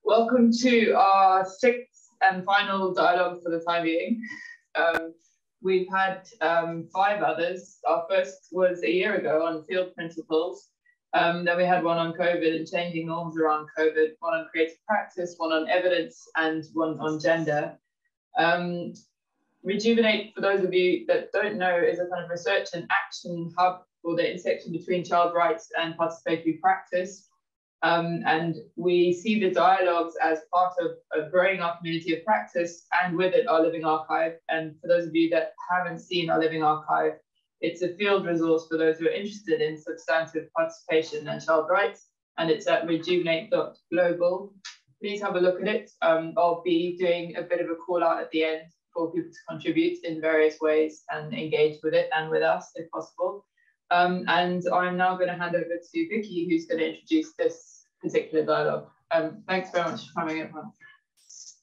Welcome to our sixth and final dialogue for the time being. We've had 5 others. Our first was a year ago on field principles. Then we had one on COVID and changing norms around COVID, one on creative practice, one on evidence, and one on gender. Rejuvenate, for those of you that don't know, is a kind of research and action hub for the intersection between child rights and participatory practice. And we see the dialogues as part of growing our community of practice, and with it our living archive. And for those of you that haven't seen our living archive, it's a field resource for those who are interested in substantive participation and child rights, and it's at rejuvenate.global. Please have a look at it. I'll be doing a bit of a call out at the end for people to contribute in various ways and engage with it and with us if possible. And I'm now going to hand over to Vicky, who's going to introduce this particular dialogue. Thanks very much for coming, everyone.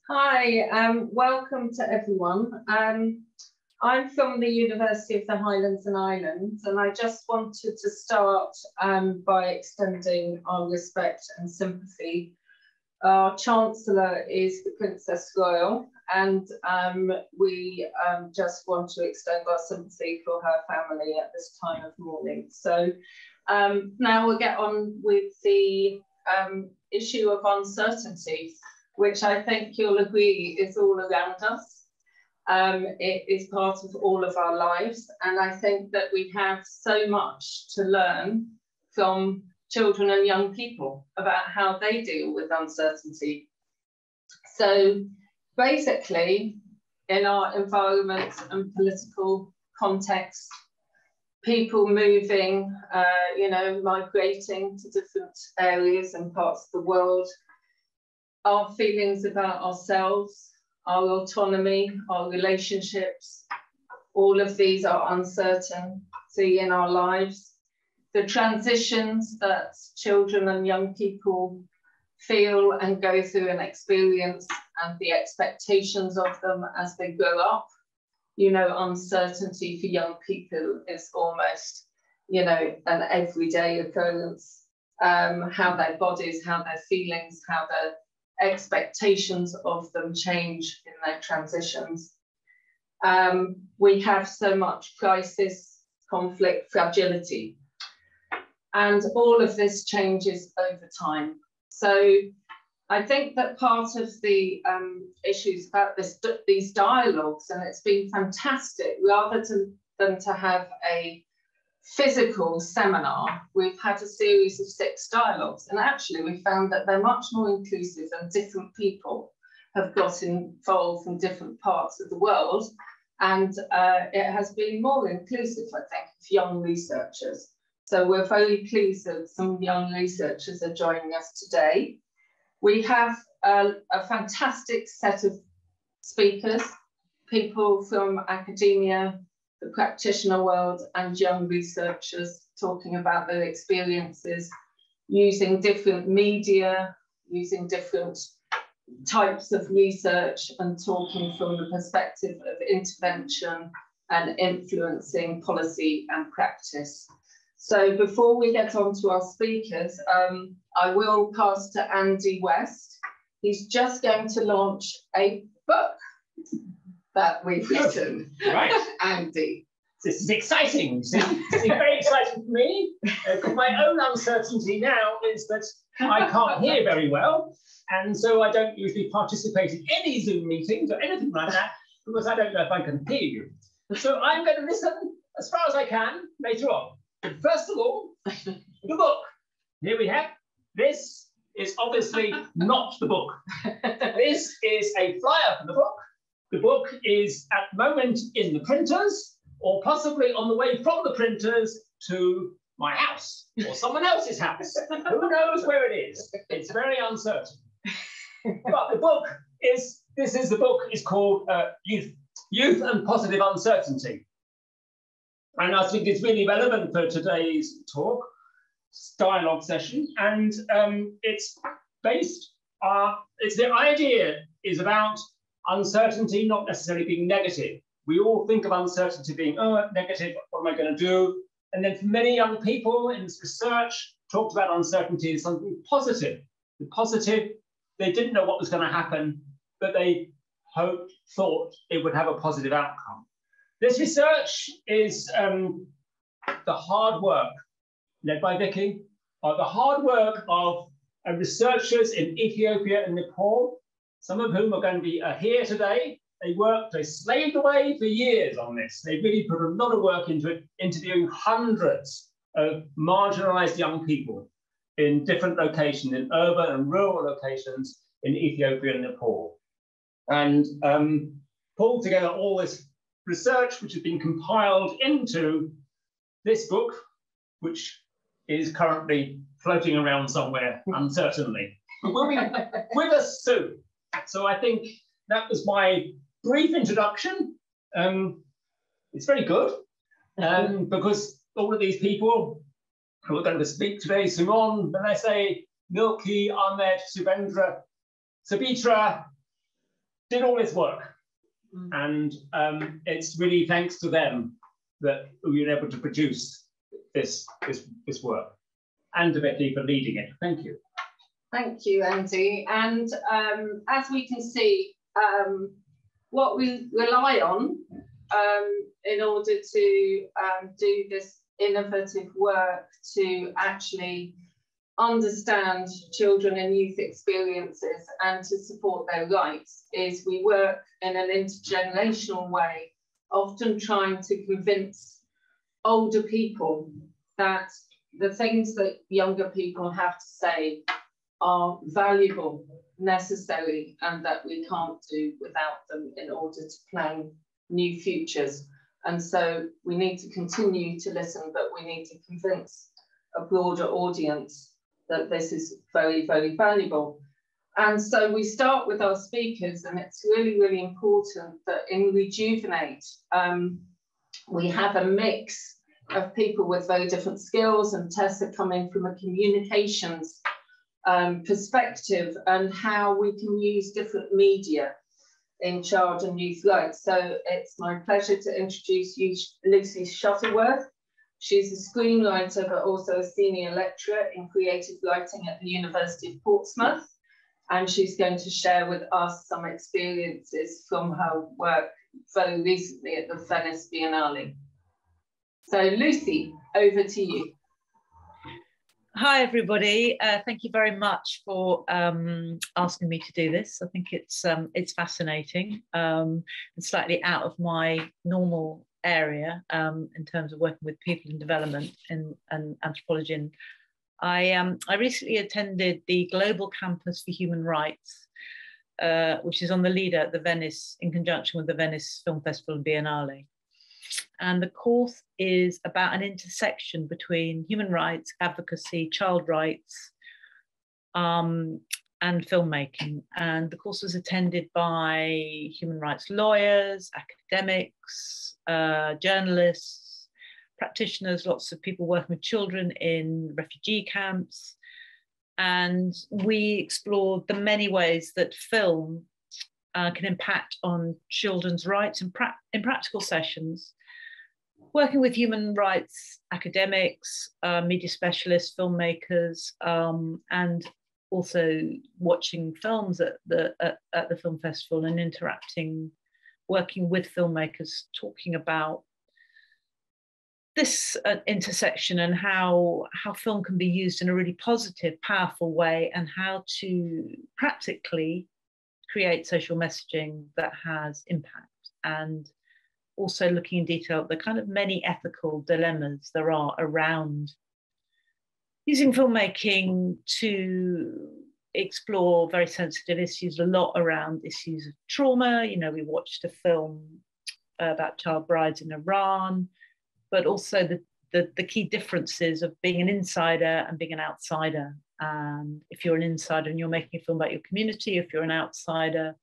Hi, welcome to everyone. I'm from the University of the Highlands and Islands, and I just wanted to start by extending our respect and sympathy. Our Chancellor is the Princess Royal, and we just want to extend our sympathy for her family at this time of mourning. So now we'll get on with the issue of uncertainty, which I think you'll agree is all around us. It is part of all of our lives, and I think that we have so much to learn from children and young people about how they deal with uncertainty. So basically, in our environment and political context, people moving, migrating to different areas and parts of the world, our feelings about ourselves, our autonomy, our relationships, all of these are uncertain in our lives. The transitions that children and young people feel and go through and experience, and the expectations of them as they grow up. Uncertainty for young people is almost, an everyday occurrence. How their bodies, how their feelings, how their expectations of them change in their transitions. We have so much crisis, conflict, fragility. And all of this changes over time. So I think that part of the issues about these dialogues, and it's been fantastic, rather than to have a physical seminar, we've had a series of 6 dialogues. And actually we found that they're much more inclusive, and different people have got involved from different parts of the world. And it has been more inclusive, I think, of young researchers. So we're very pleased that some young researchers are joining us today. We have a fantastic set of speakers, people from academia, the practitioner world, and young researchers talking about their experiences, using different media, using different types of research, and talking from the perspective of intervention and influencing policy and practice. So before we get on to our speakers, I will pass to Andy West. He's just going to launch a book that we've written. Right. Andy. This is exciting. This is very exciting for me. My own uncertainty now is that I can't hear very well. And so I don't usually participate in any Zoom meetings or anything like that, because I don't know if I can hear you. So I'm going to listen as far as I can later on. But first of all, the book. Here we have. This is obviously not the book. This is a flyer for the book. The book is at the moment in the printers, or possibly on the way from the printers to my house or someone else's house. Who knows where it is? It's very uncertain. But the book is, the book is called Youth and Positive Uncertainty. And I think it's really relevant for today's talk, dialogue session. And it's based, the idea is about uncertainty not necessarily being negative. We all think of uncertainty being, oh, negative, what am I going to do? And then for many young people in this research, talked about uncertainty as something positive. The positive they didn't know what was going to happen, but they thought it would have a positive outcome. This research is the hard work, led by Vicky, the hard work of researchers in Ethiopia and Nepal, some of whom are going to be here today. They slaved away for years on this. They really put a lot of work into it, interviewing hundreds of marginalized young people in different locations, in urban and rural locations in Ethiopia and Nepal. And pulled together all this research, which has been compiled into this book, which is currently floating around somewhere, uncertainly. But we'll be with us soon. So I think that was my brief introduction. It's very good because all of these people who are going to speak today, Simon, Vanessa, Milki, Ahmed, Subendra, Sabitra, did all this work. And it's really thanks to them that we were able to produce this work. And to Vicky for leading it. Thank you. Thank you, Andy. And as we can see, what we rely on in order to do this innovative work to actually understand children and youth experiences and to support their rights is we work in an intergenerational way, often trying to convince older people that the things that younger people have to say are valuable, necessary, and that we can't do without them in order to plan new futures. And so we need to continue to listen, but we need to convince a broader audience that this is very, very valuable. And so we start with our speakers, and it's really, really important that in Rejuvenate, we have a mix of people with very different skills, and Tessa coming from a communications perspective and how we can use different media in child and youth rights. So it's my pleasure to introduce you Lucy Shuttleworth. She's a screenwriter, but also a senior lecturer in creative writing at the University of Portsmouth. And she's going to share with us some experiences from her work very recently at the Venice Biennale. So Lucy, over to you. Hi, everybody. Thank you very much for asking me to do this. I think it's fascinating and slightly out of my normal area in terms of working with people in development and anthropology. And I recently attended the Global Campus for Human Rights, which is on the leader at the Venice, in conjunction with the Venice Film Festival and Biennale. And the course is about an intersection between human rights, advocacy, child rights, and filmmaking. And the course was attended by human rights lawyers, academics, journalists, practitioners, lots of people working with children in refugee camps. And we explored the many ways that film can impact on children's rights in practical sessions, working with human rights academics, media specialists, filmmakers, and also watching films at the film festival and interacting, working with filmmakers, talking about this intersection and how film can be used in a really positive, powerful way, and how to practically create social messaging that has impact, and also looking in detail at the kind of many ethical dilemmas there are around using filmmaking to explore very sensitive issues, a lot around issues of trauma. You know, we watched a film about child brides in Iran, but also the key differences of being an insider and being an outsider. And if you're an insider and you're making a film about your community, if you're an outsider,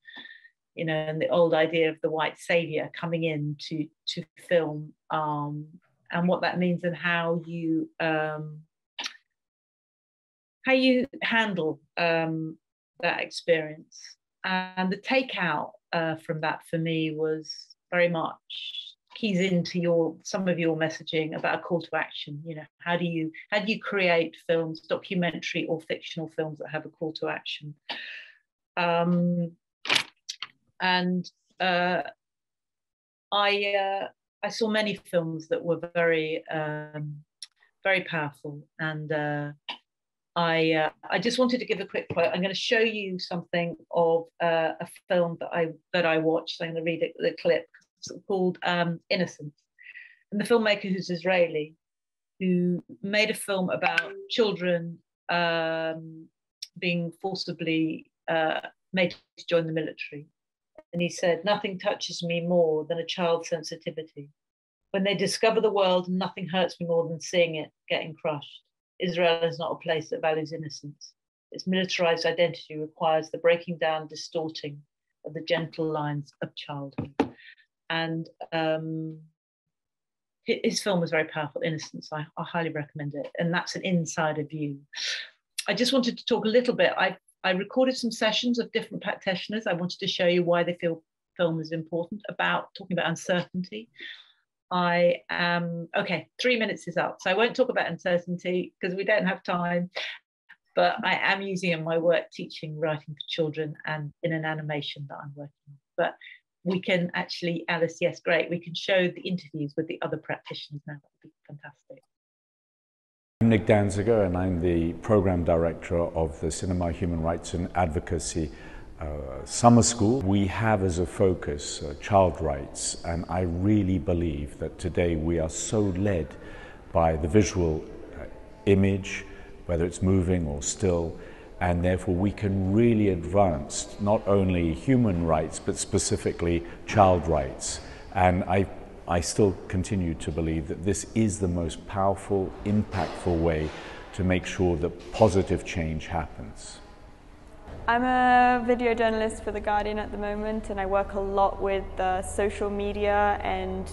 you know, and the old idea of the white savior coming in to film, and what that means and how you handle that experience. And the takeout from that for me was very much keys into some of your messaging about a call to action. You know, how do you create films, documentary or fictional films, that have a call to action? And I saw many films that were very, very powerful. And I just wanted to give a quick quote. I'm going to show you something of a film that I watched. I'm going to read the clip. It's called Innocence. And the filmmaker, who's Israeli, who made a film about children being forcibly made to join the military. And he said, "Nothing touches me more than a child's sensitivity. When they discover the world, nothing hurts me more than seeing it getting crushed. Israel is not a place that values innocence. Its militarized identity requires the breaking down, distorting of the gentle lines of childhood." And his film was very powerful, Innocence. I highly recommend it. And that's an insider view. I just wanted to talk a little bit. I recorded some sessions of different practitioners. I wanted to show you why they feel film is important, talking about uncertainty. Okay, 3 minutes is up. So I won't talk about uncertainty because we don't have time, but I am using in my work teaching writing for children and in an animation that I'm working on. But we can actually, Alice, yes, great. We can show the interviews with the other practitioners now. That would be fantastic. I'm Nick Danziger, and I'm the Program Director of the Cinema Human Rights and Advocacy Summer School. We have as a focus child rights, and I really believe that today we are so led by the visual image, whether it's moving or still, and therefore we can really advance not only human rights but specifically child rights. And I still continue to believe that this is the most powerful, impactful way to make sure that positive change happens. I'm a video journalist for The Guardian at the moment, and I work a lot with social media and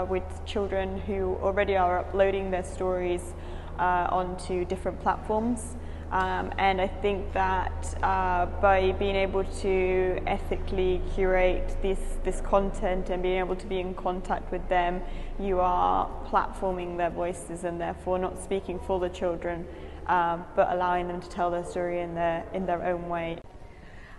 with children who already are uploading their stories onto different platforms. And I think that by being able to ethically curate this content and being able to be in contact with them, you are platforming their voices and therefore not speaking for the children, but allowing them to tell their story in their own way.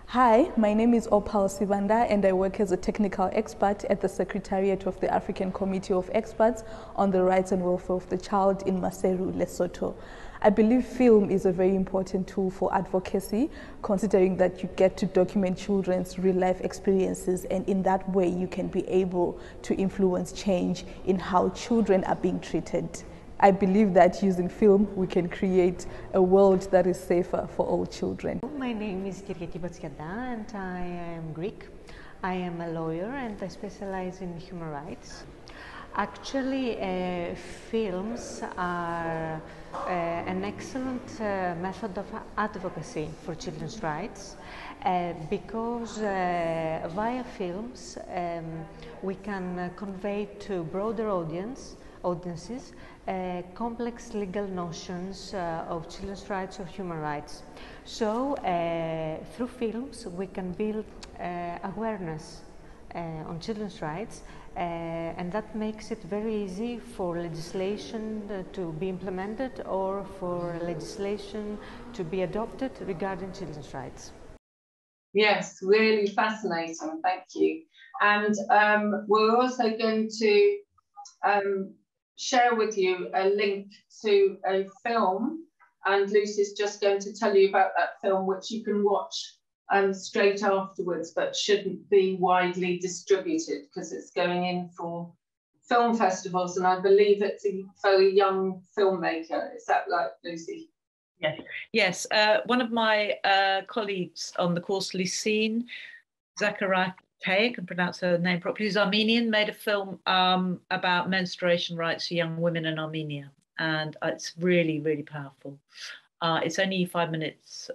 Hi, my name is Opal Sibanda, and I work as a technical expert at the Secretariat of the African Committee of Experts on the Rights and Welfare of the Child in Maseru, Lesotho. I believe film is a very important tool for advocacy, considering that you get to document children's real-life experiences, and in that way you can be able to influence change in how children are being treated. I believe that using film, we can create a world that is safer for all children. My name is Getachew and I am Greek. I am a lawyer and I specialize in human rights. Actually, films are an excellent method of advocacy for children's rights because via films we can convey to broader audiences complex legal notions of children's rights or human rights. So through films we can build awareness on children's rights, and that makes it very easy for legislation to be implemented or for legislation to be adopted regarding children's rights. Yes, really fascinating, thank you. And we're also going to share with you a link to a film, and Lucy's just going to tell you about that film, which you can watch straight afterwards, but shouldn't be widely distributed because it's going in for film festivals, and I believe it's a very young filmmaker. Is that right, Lucy? Yes. One of my colleagues on the course, Lucine Zachariah, I can pronounce her name properly, who's Armenian, made a film about menstruation rights for young women in Armenia, and it's really, really powerful. It's only 5 minutes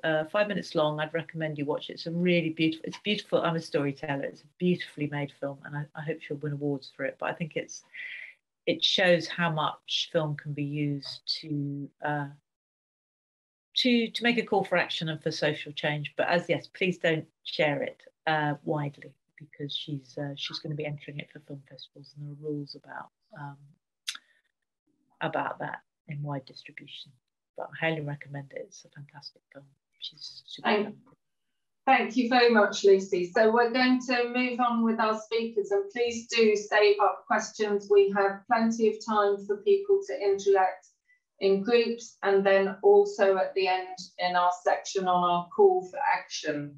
long. I'd recommend you watch it. It's a really beautiful. It's beautiful. I'm a storyteller. It's a beautifully made film, and I hope she'll win awards for it. But I think it shows how much film can be used to make a call for action and for social change. But please don't share it widely, because she's going to be entering it for film festivals, and there are rules about that in wide distribution. But I highly recommend it. It's a fantastic film. She's super talented. Thank you very much, Lucy. So we're going to move on with our speakers, and please do save up questions. We have plenty of time for people to interact in groups, and then also at the end in our section on our call for action.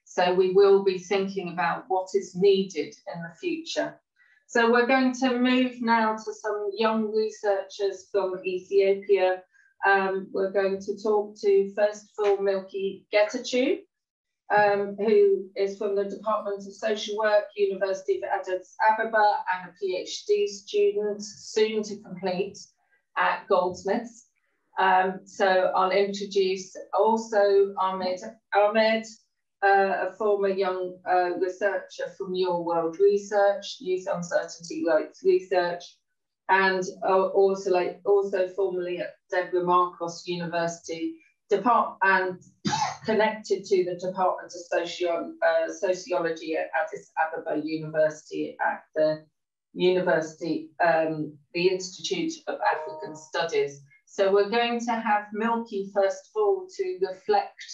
So we will be thinking about what is needed in the future. So we're going to move now to some young researchers from Ethiopia. We're going to talk to, first of all, Milki Getachew, who is from the Department of Social Work, University of Addis Ababa, and a PhD student, soon to complete, at Goldsmiths. So I'll introduce also Ahmed, a former young researcher from Your World Research, Youth Uncertainty Rights Research, and also formerly at Debre Markos University, and connected to the Department of Sociology at Addis Ababa University at the Institute of African Studies. So we're going to have Milki, first of all, to reflect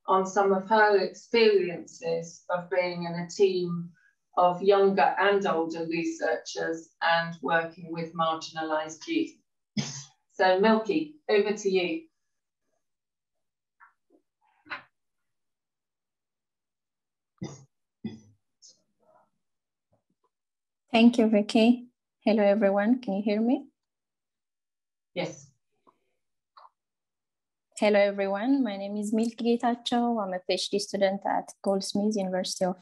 on some of her experiences of being in a team of younger and older researchers and working with marginalised youth. So Milki, over to you. Thank you, Vicky. Hello, everyone. Can you hear me? Yes. Hello, everyone. My name is Milki Getachew. I'm a PhD student at Goldsmiths, University of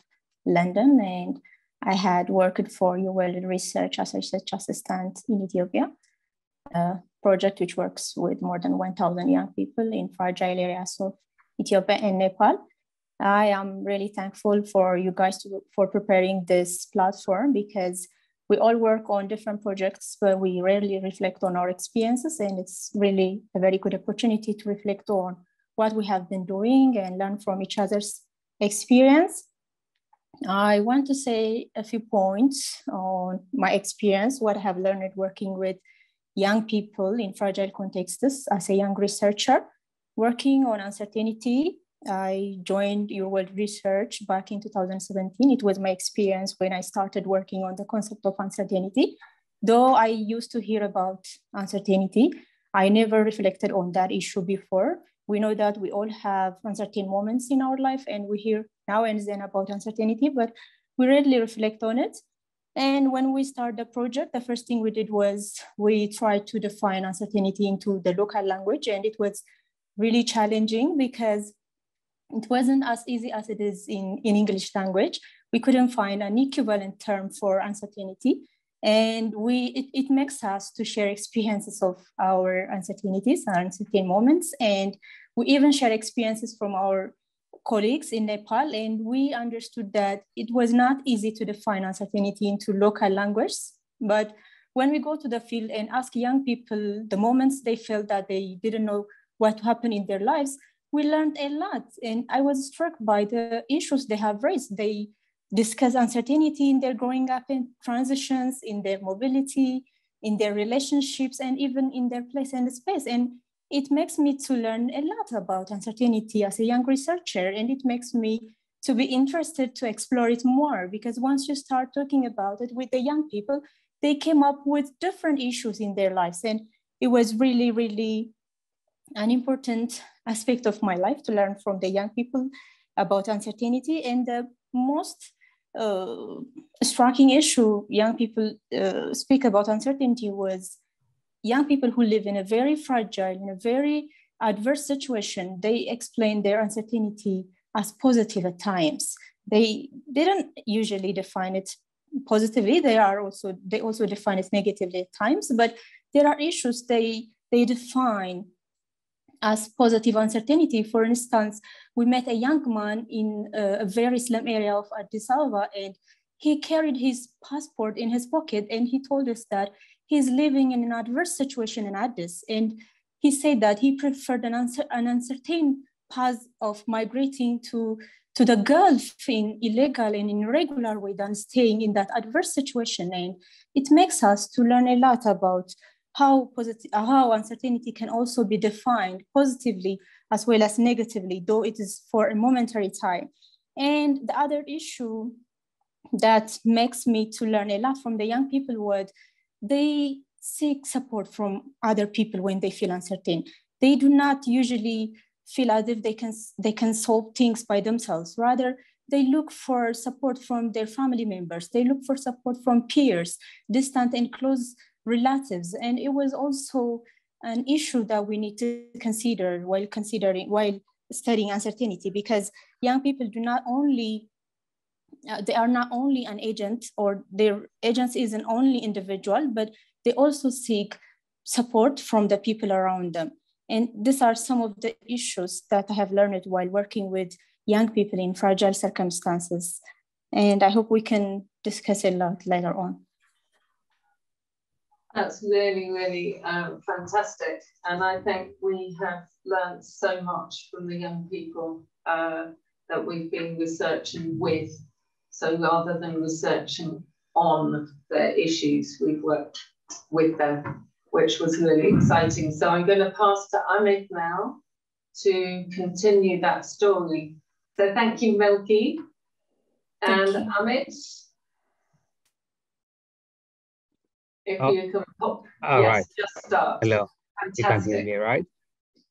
London, and I had worked for Your World Research as a research assistant in Ethiopia, a project which works with more than 1,000 young people in fragile areas of Ethiopia and Nepal. I am really thankful for you guys for preparing this platform, because we all work on different projects, but we rarely reflect on our experiences, and it's really a very good opportunity to reflect on what we have been doing and learn from each other's experience. I want to say a few points on my experience, what I have learned working with young people in fragile contexts as a young researcher, working on uncertainty. I joined Your World Research back in 2017. It was my experience when I started working on the concept of uncertainty. Though I used to hear about uncertainty, I never reflected on that issue before. We know that we all have uncertain moments in our life, and we hear now and then about uncertainty, but we rarely reflect on it. And when we started the project, the first thing we did was we tried to define uncertainty into the local language, and it was really challenging because it wasn't as easy as it is in English language. We couldn't find an equivalent term for uncertainty. And it makes us to share experiences of our uncertainties, our uncertain moments. And we even share experiences from our colleagues in Nepal. And we understood that it was not easy to define uncertainty into local language. But when we go to the field and ask young people the moments they felt that they didn't know what happened in their lives, we learned a lot. And I was struck by the issues they have raised. They discuss uncertainty in their growing up and transitions, in their mobility, in their relationships, and even in their place and space. And it makes me to learn a lot about uncertainty as a young researcher. And it makes me to be interested to explore it more, because once you start talking about it with the young people, they came up with different issues in their lives. And it was really, really an important aspect of my life to learn from the young people about uncertainty. And the most striking issue young people speak about uncertainty was young people who live in a very fragile, in a very adverse situation. They explain their uncertainty as positive at times. They didn't usually define it positively. They also define it negatively at times, but there are issues they define as positive uncertainty. For instance, we met a young man in a very slum area of Addis Ababa, and he carried his passport in his pocket, and he told us that he's living in an adverse situation in Addis, and he said that he preferred an uncertain path of migrating to the Gulf in illegal and in irregular way than staying in that adverse situation. And it makes us to learn a lot about how uncertainty can also be defined positively as well as negatively, though it is for a momentary time. And the other issue that makes me to learn a lot from the young people was they seek support from other people when they feel uncertain. They do not usually feel as if they can solve things by themselves. Rather, they look for support from their family members. They look for support from peers, distant and close relatives. And it was also an issue that we need to consider while studying uncertainty, because young people do not only they are not only an agent, or their agency isn't only individual, but they also seek support from the people around them. And these are some of the issues that I have learned while working with young people in fragile circumstances. And I hope we can discuss a lot later on. That's really, really fantastic. And I think we have learned so much from the young people that we've been researching with. So rather than researching on their issues, we've worked with them, which was really exciting. So I'm going to pass to Ahmed now to continue that story. So thank you, Milki. And Ahmed, if you can pop. All yes, right. Just start. Hello. Fantastic. You can hear me, right?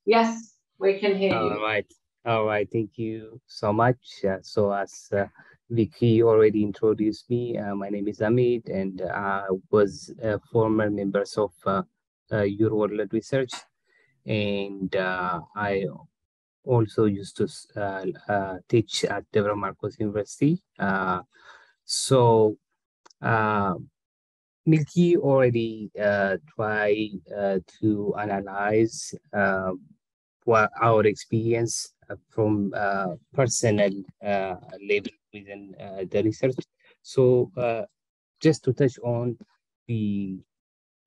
Yes, we can hear you. All right. All right. Thank you so much. So as Vicky already introduced me, my name is Ahmed, and I was a former member of Euroworld Research, and I also used to teach at Debre Markos University. Milki already tried to analyze what our experience from personal level within the research. So just to touch on the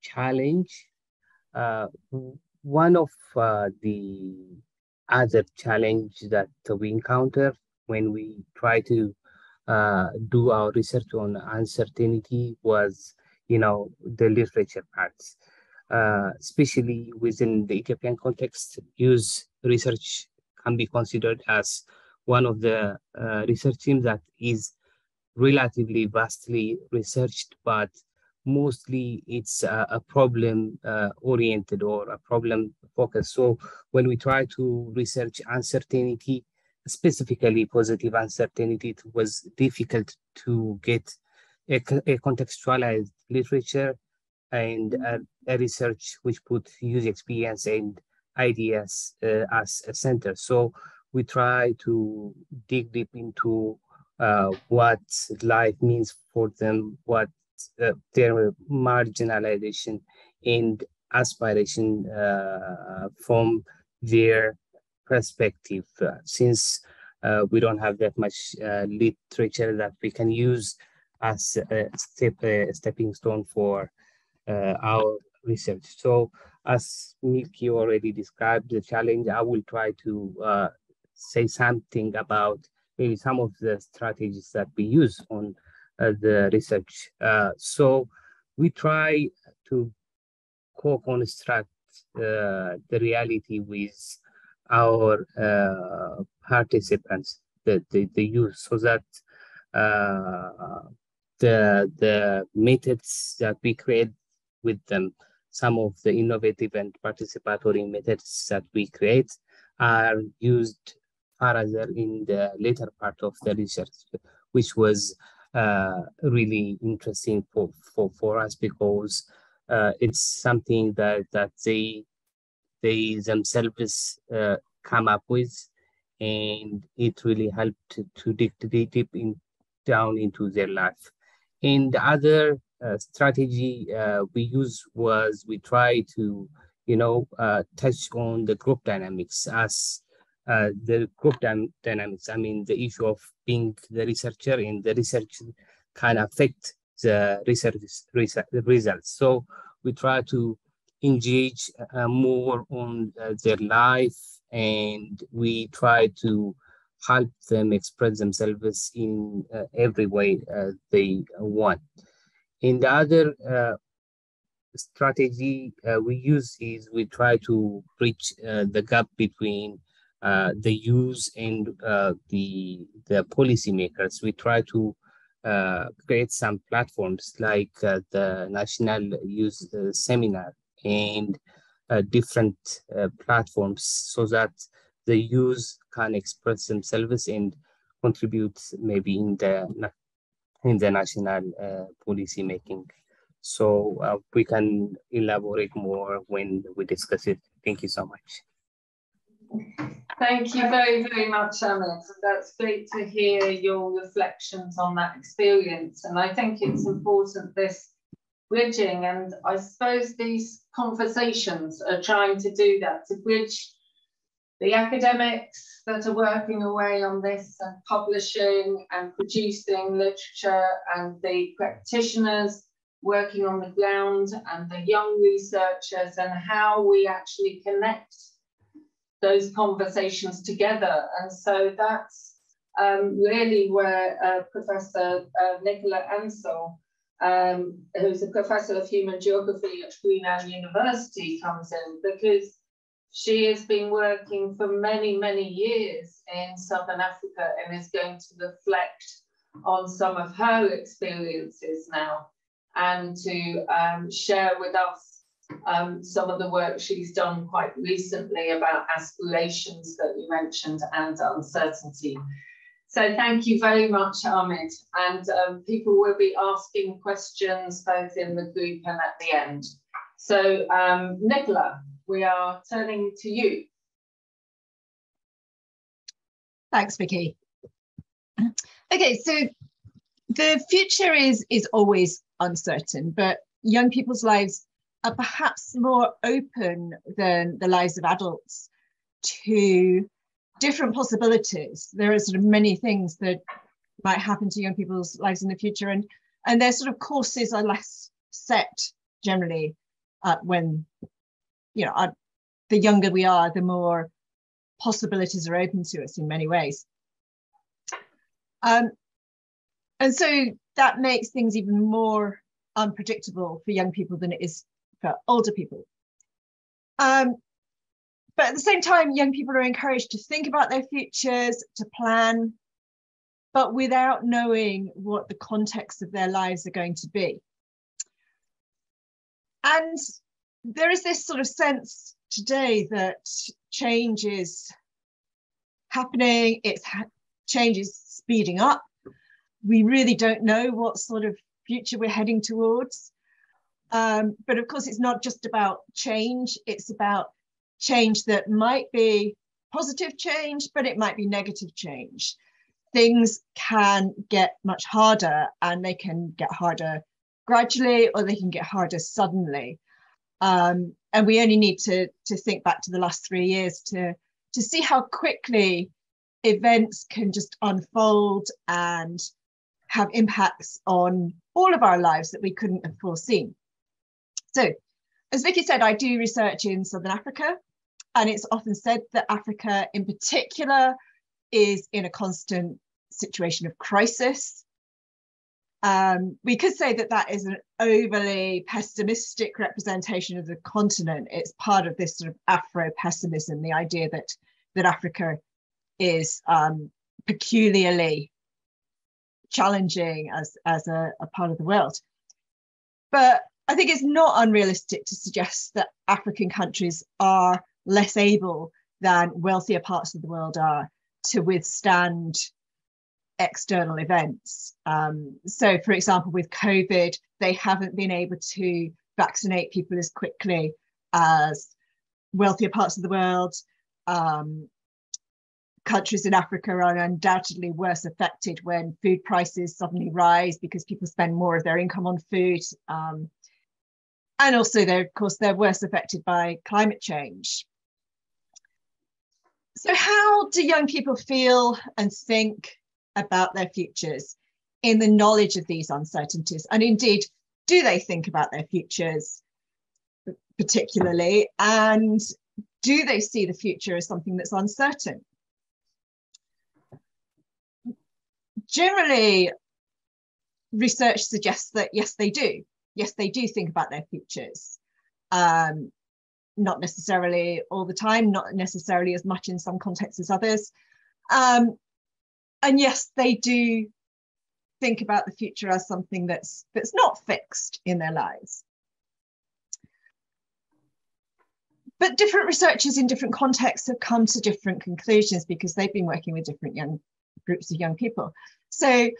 challenge, one of the other challenge that we encounter when we try to do our research on uncertainty was, the literature parts. Especially within the Ethiopian context, use research can be considered as one of the research teams that is relatively vastly researched, but mostly it's a problem oriented or a problem focused. So when we try to research uncertainty, specifically positive uncertainty, it was difficult to get a contextualized literature and a research which put user experience and ideas as a center. So we try to dig deep into what life means for them, what their marginalization and aspiration from their perspective, since we don't have that much literature that we can use as a stepping stone for our research. So as Milki already described the challenge, I will try to say something about maybe some of the strategies that we use on the research. So we try to co-construct the reality with our participants, the youth, so that the methods that we create with them, some of the innovative and participatory methods that we create are used further in the later part of the research, which was really interesting for us, because it's something that they themselves come up with, and it really helped to dig deep down into their life. And the other strategy we use was we try to, touch on the group dynamics as the group dynamics. I mean, the issue of being the researcher, and the research can affect the research results. So we try to engage more on their life, and we try to help them express themselves in every way they want. And the other strategy we use is we try to bridge the gap between the use and the policymakers. We try to create some platforms like the National Youth Seminar and different platforms so that the youth can express themselves and contribute maybe in the national policy making. So we can elaborate more when we discuss it. Thank you so much. Thank you very, very much, Ahmed. That's great to hear your reflections on that experience. And I think it's important, this bridging, and I suppose these conversations are trying to do that, to bridge the academics that are working away on this and publishing and producing literature, and the practitioners working on the ground and the young researchers, and how we actually connect those conversations together. And so that's really where Professor Nicola Ansell, who's a professor of human geography at Brunel University, comes in, because she has been working for many, many years in Southern Africa and is going to reflect on some of her experiences now, and to share with us some of the work she's done quite recently about aspirations that you mentioned and uncertainty. So thank you very much, Ahmed. And people will be asking questions both in the group and at the end. So Nicola, we are turning to you. Thanks, Vicky. Okay, so the future is always uncertain, but young people's lives are perhaps more open than the lives of adults to different possibilities. There are sort of many things that might happen to young people's lives in the future, and their sort of courses are less set generally when, you know, the younger we are, the more possibilities are open to us in many ways. And so that makes things even more unpredictable for young people than it is for older people. But at the same time, young people are encouraged to think about their futures, to plan, but without knowing what the context of their lives are going to be. And there is this sort of sense today that change is happening, change is speeding up. We really don't know what sort of future we're heading towards. But of course, it's not just about change, it's about change that might be positive change, but it might be negative change. Things can get much harder, and they can get harder gradually, or they can get harder suddenly. And we only need to think back to the last 3 years to see how quickly events can just unfold and have impacts on all of our lives that we couldn't have foreseen. So, as Vicky said, I do research in Southern Africa, and it's often said that Africa in particular is in a constant situation of crisis. We could say that that is an overly pessimistic representation of the continent. It's part of this sort of Afro-pessimism, the idea that Africa is peculiarly challenging as a part of the world. But I think it's not unrealistic to suggest that African countries are less able than wealthier parts of the world are to withstand external events. So, for example, with COVID, they haven't been able to vaccinate people as quickly as wealthier parts of the world. Countries in Africa are undoubtedly worse affected when food prices suddenly rise because people spend more of their income on food. And also, they're worse affected by climate change. So how do young people feel and think about their futures in the knowledge of these uncertainties? And indeed, do they think about their futures particularly? And do they see the future as something that's uncertain? Generally, research suggests that yes, they do. Yes, they do think about their futures. not necessarily all the time, not necessarily as much in some contexts as others. And yes, they do think about the future as something that's not fixed in their lives. But different researchers in different contexts have come to different conclusions because they've been working with different groups of young people. So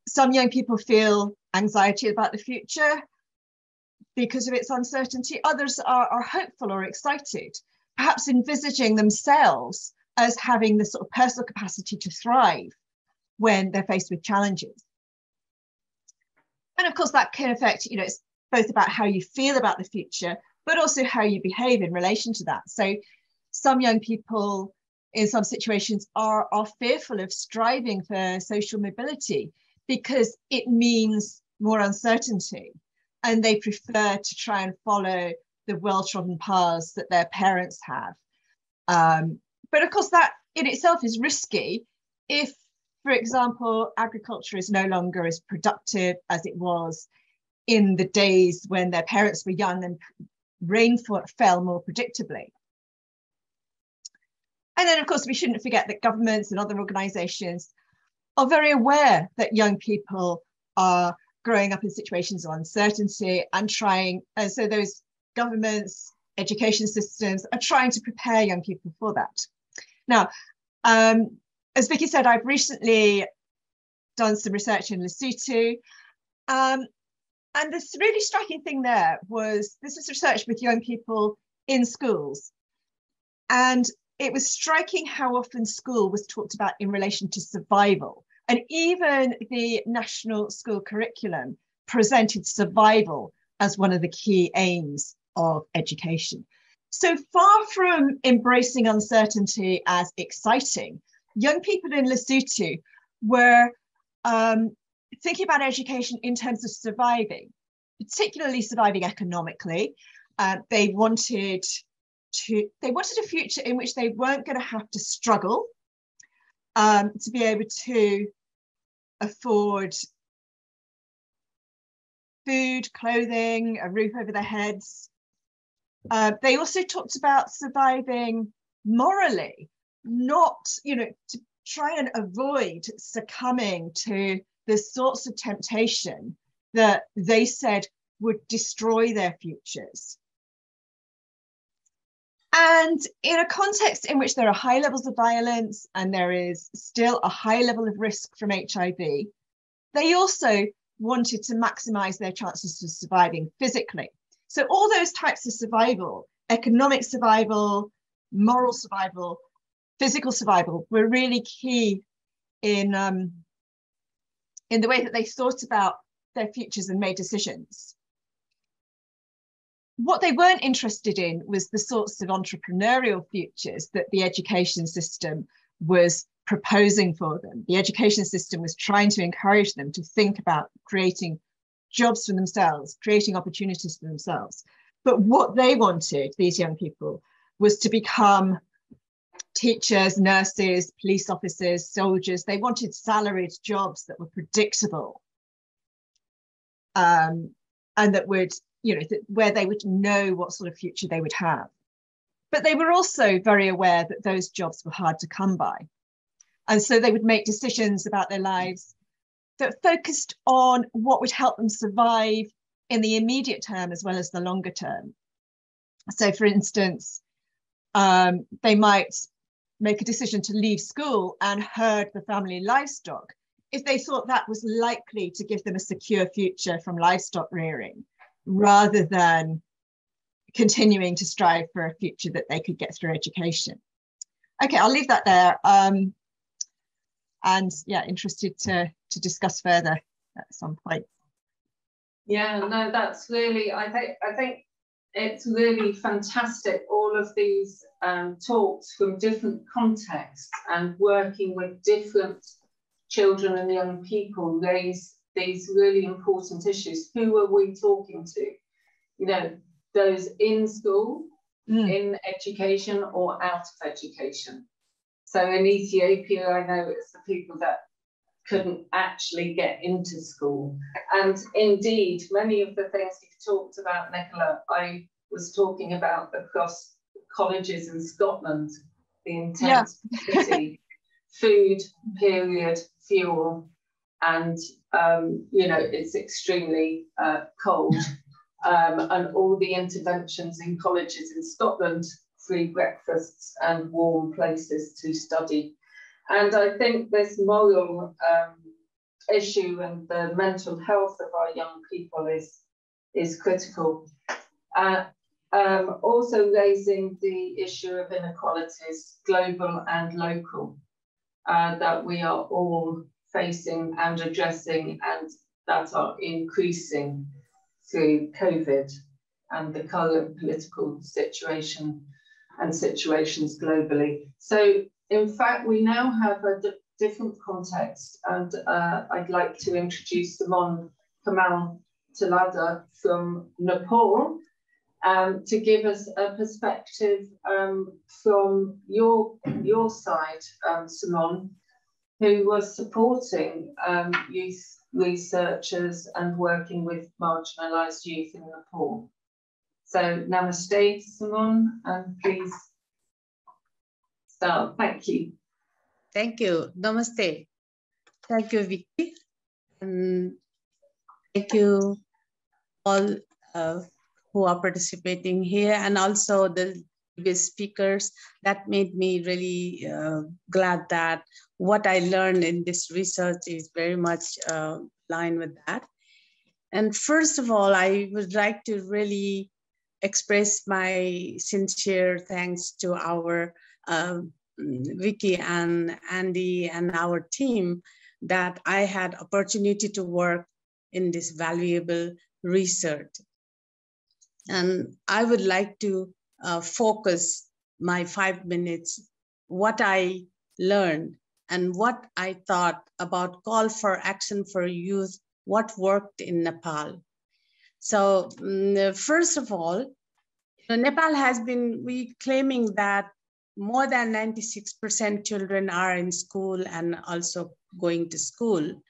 some young people feel anxiety about the future because of its uncertainty. Others are hopeful or excited, perhaps envisaging themselves as having the sort of personal capacity to thrive when they're faced with challenges. And of course, that can affect, it's both about how you feel about the future, but also how you behave in relation to that. So some young people in some situations are fearful of striving for social mobility because it means more uncertainty, and they prefer to try and follow the well-trodden paths that their parents have. But of course, that in itself is risky if, for example, agriculture is no longer as productive as it was in the days when their parents were young and rain fell more predictably. And then, of course, we shouldn't forget that governments and other organisations are very aware that young people are growing up in situations of uncertainty and so those governments, education systems are trying to prepare young people for that. Now, as Vicky said, I've recently done some research in Lesotho. And this really striking thing there was, this is research with young people in schools. And it was striking how often school was talked about in relation to survival. And even the national school curriculum presented survival as one of the key aims of education. So far from embracing uncertainty as exciting, young people in Lesotho were thinking about education in terms of surviving, particularly surviving economically. They wanted a future in which they weren't going to have to struggle to be able to afford food, clothing, a roof over their heads. They also talked about surviving morally, not, to try and avoid succumbing to the sorts of temptation that they said would destroy their futures. And in a context in which there are high levels of violence and there is still a high level of risk from HIV, they also wanted to maximize their chances of surviving physically. So all those types of survival, economic survival, moral survival, physical survival, were really key in the way that they thought about their futures and made decisions. What they weren't interested in was the sorts of entrepreneurial futures that the education system was proposing for them. The education system was trying to encourage them to think about creating jobs for themselves, creating opportunities for themselves. But what they wanted, these young people, was to become teachers, nurses, police officers, soldiers. They wanted salaried jobs that were predictable and that would, where they would know what sort of future they would have. But they were also very aware that those jobs were hard to come by. And so they would make decisions about their lives that focused on what would help them survive in the immediate term as well as the longer term. So for instance, they might make a decision to leave school and herd the family livestock if they thought that was likely to give them a secure future from livestock rearing, rather than continuing to strive for a future that they could get through education. Okay, I'll leave that there. And yeah, interested to discuss further at some point. Yeah, no, that's really, I think it's really fantastic, all of these talks from different contexts and working with different children and young people raise these really important issues. Who are we talking to? Those in school, in education, or out of education. So in Ethiopia, I know it's the people that couldn't actually get into school. And indeed, many of the things you've talked about, Nicola, I was talking about across colleges in Scotland, the intense poverty, food, period, fuel, and you know, it's extremely cold. And all the interventions in colleges in Scotland, free breakfasts and warm places to study. And I think this moral issue and the mental health of our young people is critical. Also raising the issue of inequalities, global and local, that we are all facing and addressing, and that are increasing through COVID and the current political situation and situations globally. So in fact, we now have a different context, and I'd like to introduce Simon Kamal Talada from Nepal to give us a perspective from your side, Simon, who was supporting youth researchers and working with marginalised youth in Nepal. So namaste, Simon, and please start. Thank you. Thank you. Namaste. Thank you, Vicky. And thank you all who are participating here, and also the previous speakers. That made me really glad that what I learned in this research is very much aligned with that. And first of all, I would like to really express my sincere thanks to our Vicky and Andy and our team, that I had opportunity to work in this valuable research. And I would like to focus my 5 minutes, what I learned and what I thought about call for action for youth, what worked in Nepal. So first of all, Nepal has been claiming that more than 96% children are in school and also going to school.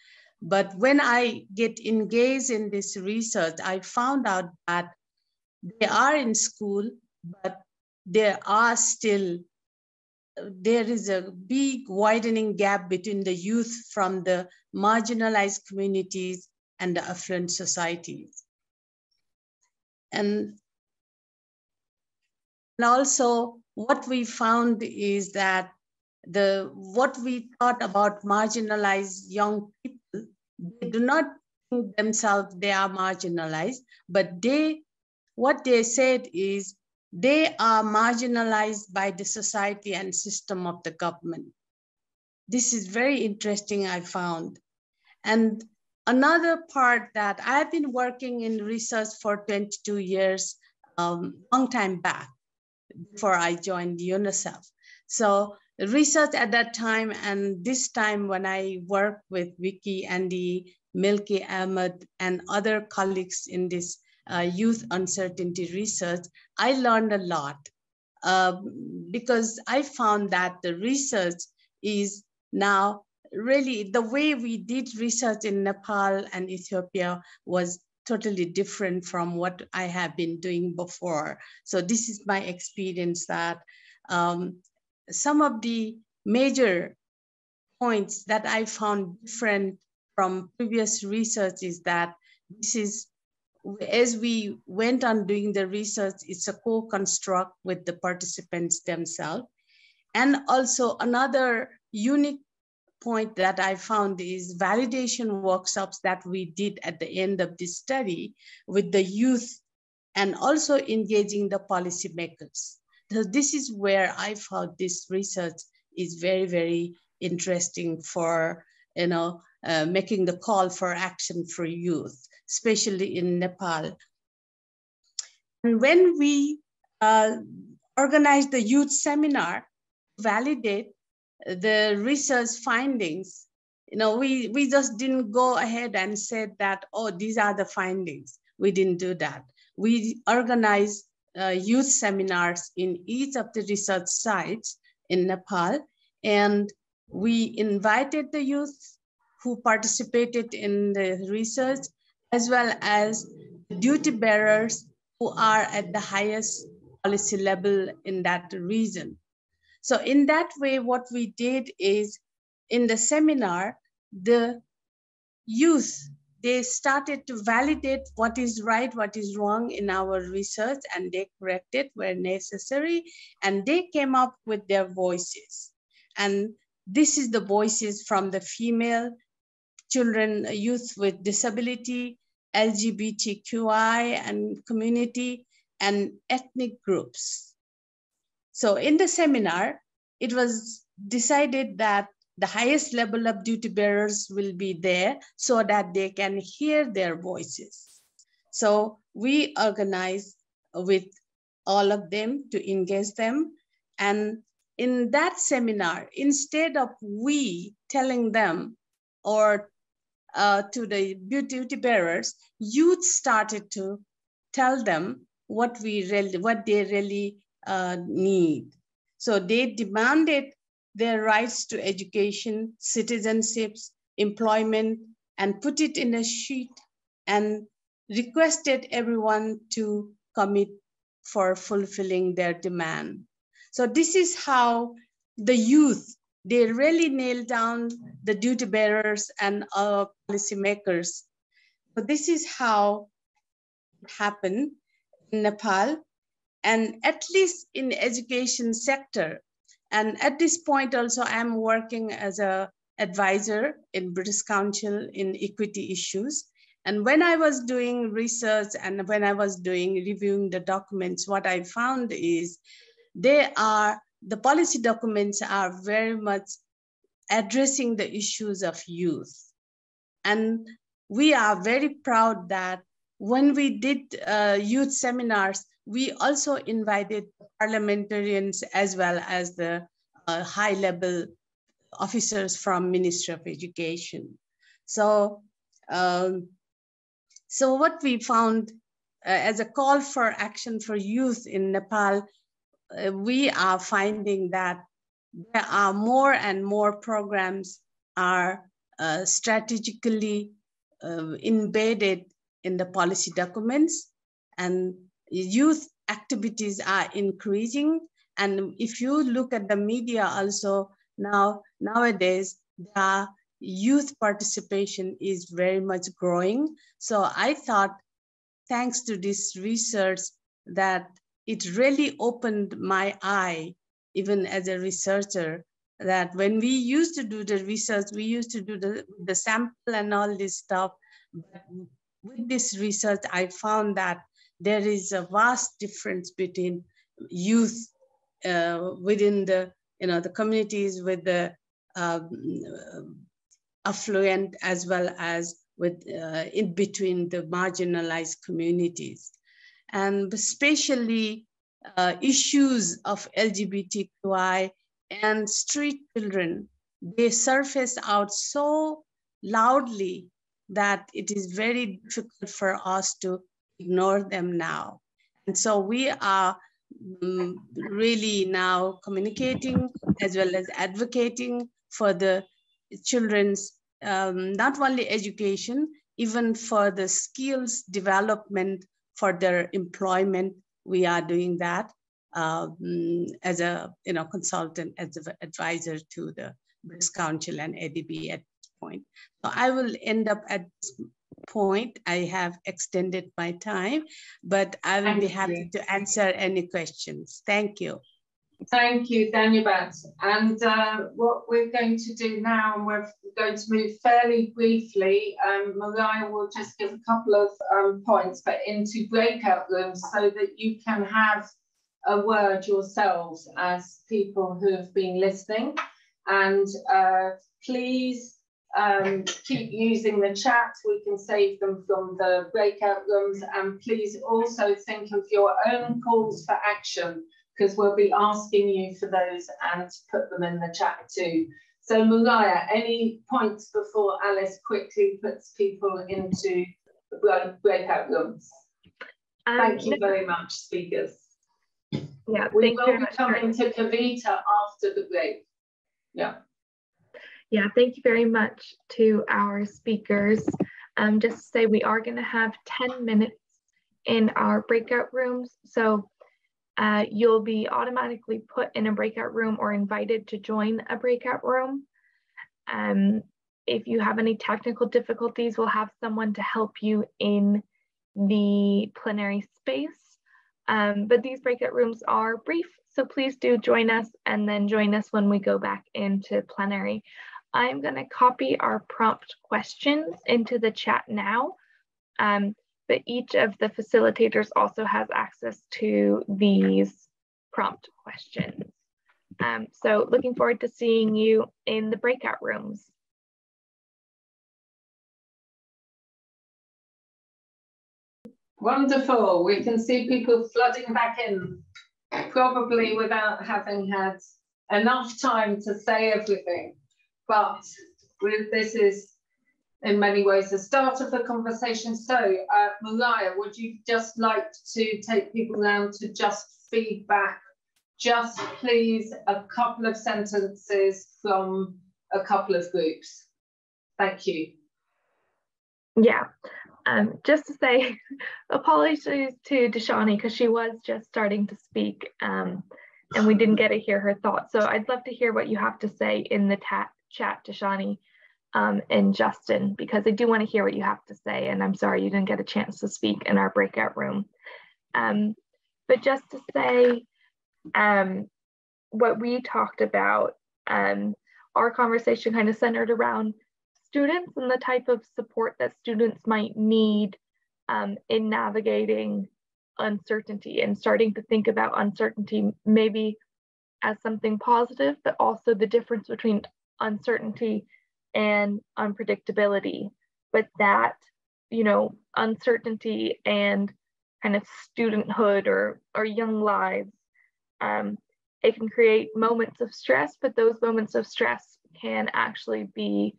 But when I get engaged in this research, I found out that they are in school, but there is a big widening gap between the youth from the marginalized communities and the affluent societies. And also what we found is that what we thought about marginalized young people, they do not think themselves they are marginalized, but what they said is they are marginalized by the society and system of the government. This is very interesting, I found. And another part that I've been working in research for 22 years, long time back, before I joined UNICEF. So research at that time and this time when I work with Vicky, Andy, Milki, Ahmed, and other colleagues in this youth uncertainty research, I learned a lot because I found that the research is now really, the way we did research in Nepal and Ethiopia was totally different from what I have been doing before. So this is my experience that some of the major points that I found different from previous research is that this is, as we went on doing the research, it's a co-construct with the participants themselves. And also another unique point that I found is validation workshops that we did at the end of this study with the youth and also engaging the policymakers. So this is where I found this research is very, very interesting for, making the call for action for youth, especially in Nepal. And when we organized the youth seminar, validate the research findings, we just didn't go ahead and said that, oh, these are the findings. We didn't do that. We organized youth seminars in each of the research sites in Nepal, and we invited the youth who participated in the research, as well as duty bearers who are at the highest policy level in that region. So in that way, what we did is, in the seminar, the youth, they started to validate what is right, what is wrong in our research, and they corrected where necessary, and they came up with their voices. And this is the voices from the female, children, youth with disability, LGBTQI and community, and ethnic groups. So in the seminar, it was decided that the highest level of duty bearers will be there so that they can hear their voices. So we organized with all of them to engage them. And in that seminar, instead of we telling them or to the duty bearers, youth started to tell them what they really need. So they demanded their rights to education, citizenships, employment, and put it in a sheet and requested everyone to commit for fulfilling their demand. So this is how the youth, they really nailed down the duty bearers and policymakers. So this is how it happened in Nepal, and at least in the education sector. And at this point also, I'm working as an advisor in British Council in equity issues. And when I was doing research and when I was reviewing the documents, what I found is the policy documents are very much addressing the issues of youth. And we are very proud that when we did youth seminars, we also invited parliamentarians as well as the high-level officers from Ministry of Education. So, so what we found as a call for action for youth in Nepal, we are finding that there are more and more programs are strategically embedded in the policy documents, and youth activities are increasing. And if you look at the media also, nowadays, the youth participation is very much growing. So I thought, thanks to this research, that it really opened my eye, even as a researcher, that when we used to do the research, we used to do the sample and all this stuff. But with this research, I found that there is a vast difference between youth within the communities with the affluent, as well as with in between the marginalized communities. And especially issues of LGBTQI and street children, they surface out so loudly that it is very difficult for us to ignore them now. And so we are really now communicating as well as advocating for the children's not only education, even for the skills development for their employment. We are doing that as a consultant, as an advisor to the British Council and ADB at this point. So I will end up at this point. I have extended my time, but I will be happy to answer any questions. Thank you. Thank you, Danyabat. And what we're going to do now, and we're going to move fairly briefly, Mariah will just give a couple of points, but into breakout rooms so that you can have a word yourselves as people who have been listening. And please keep using the chat. We can save them from the breakout rooms. And please also think of your own calls for action, because we'll be asking you for those and put them in the chat too. So Mariah, any points before Alice quickly puts people into the breakout rooms? Thank you very much, speakers. Yeah, we will be coming to Kavita after the break. Yeah. Yeah, thank you very much to our speakers. Just to say, we are going to have 10 minutes in our breakout rooms. So you'll be automatically put in a breakout room or invited to join a breakout room. If you have any technical difficulties, we'll have someone to help you in the plenary space. But these breakout rooms are brief, so please do join us and then join us when we go back into plenary. I'm going to copy our prompt questions into the chat now, but each of the facilitators also has access to these prompt questions. So looking forward to seeing you in the breakout rooms. Wonderful. We can see people flooding back in, probably without having had enough time to say everything. But this is in many ways the start of the conversation. So, Mariah, would you just like to take people down to just feedback? Just please a couple of sentences from a couple of groups. Thank you. Yeah. Just to say, apologies to Dashani because she was just starting to speak and we didn't get to hear her thoughts. So I'd love to hear what you have to say in the chat, Dashani and Justin, because I do want to hear what you have to say. And I'm sorry you didn't get a chance to speak in our breakout room. But just to say what we talked about, our conversation kind of centered around students and the type of support that students might need in navigating uncertainty and starting to think about uncertainty maybe as something positive, but also the difference between uncertainty and unpredictability. But that, you know, uncertainty and kind of studenthood or young lives, it can create moments of stress, but those moments of stress can actually be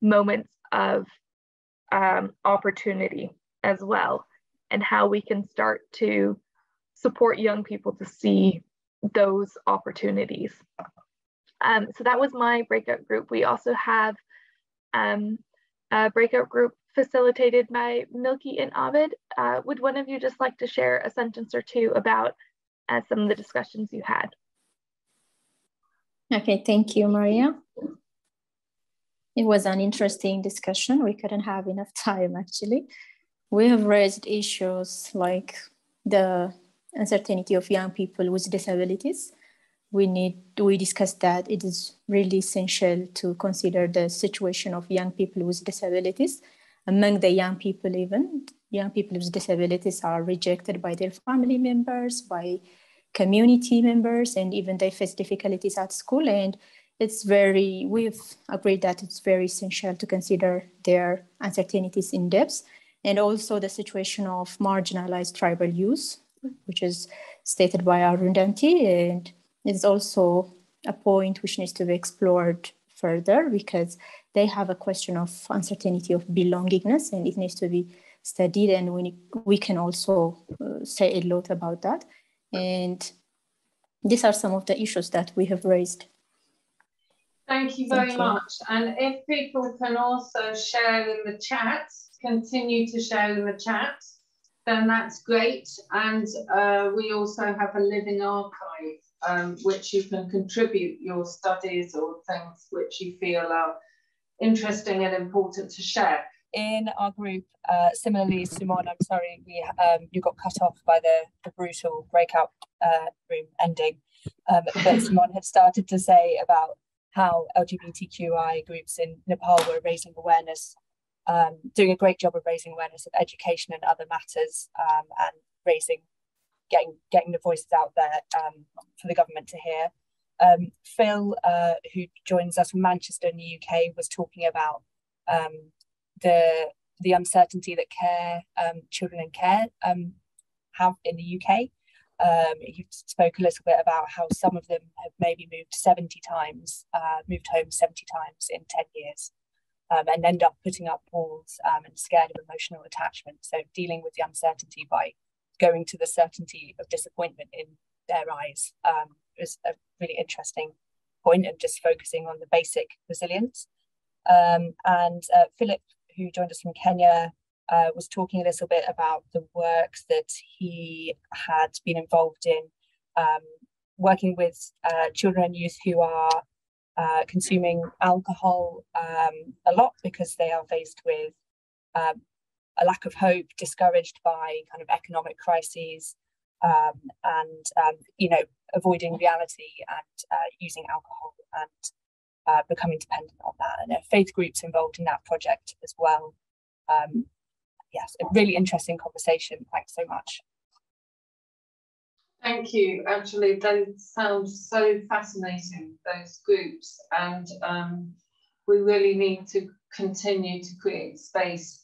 moments of opportunity as well, and how we can start to support young people to see those opportunities. So that was my breakout group. We also have a breakout group facilitated by Milki and Ahmed. Would one of you just like to share a sentence or two about some of the discussions you had? Okay, thank you, Maria. It was an interesting discussion. We couldn't have enough time, actually. We have raised issues like the uncertainty of young people with disabilities. We discussed that it is really essential to consider the situation of young people with disabilities. Among the young people even, young people with disabilities are rejected by their family members, by community members, and even they face difficulties at school. And we've agreed that it's very essential to consider their uncertainties in depth, and also the situation of marginalized tribal youth, which is stated by Arundhati, and it's also a point which needs to be explored further because they have a question of uncertainty of belongingness, and it needs to be studied, and we can also say a lot about that. And these are some of the issues that we have raised. Thank you very much. And if people can also share in the chat, continue to share in the chat, then that's great. And we also have a living archive, which you can contribute your studies or things which you feel are interesting and important to share. In our group, similarly, Simon, I'm sorry, you got cut off by the brutal breakout room ending. But Simon had started to say about how LGBTQI groups in Nepal were raising awareness, doing a great job of raising awareness of education and other matters, and getting the voices out there for the government to hear. Phil, who joins us from Manchester in the UK, was talking about the uncertainty that children in care have in the UK. He spoke a little bit about how some of them have maybe moved home 70 times in 10 years, and end up putting up walls and scared of emotional attachment. So dealing with the uncertainty by going to the certainty of disappointment in their eyes is a really interesting point, and just focusing on the basic resilience. And Philip, who joined us from Kenya, was talking a little bit about the work that he had been involved in, working with children and youth who are consuming alcohol a lot because they are faced with a lack of hope, discouraged by kind of economic crises, and avoiding reality and using alcohol and becoming dependent on that. And there are faith groups involved in that project as well. Yes, a really interesting conversation. Thanks so much. Thank you. Actually, they sound so fascinating, those groups, and we really need to continue to create space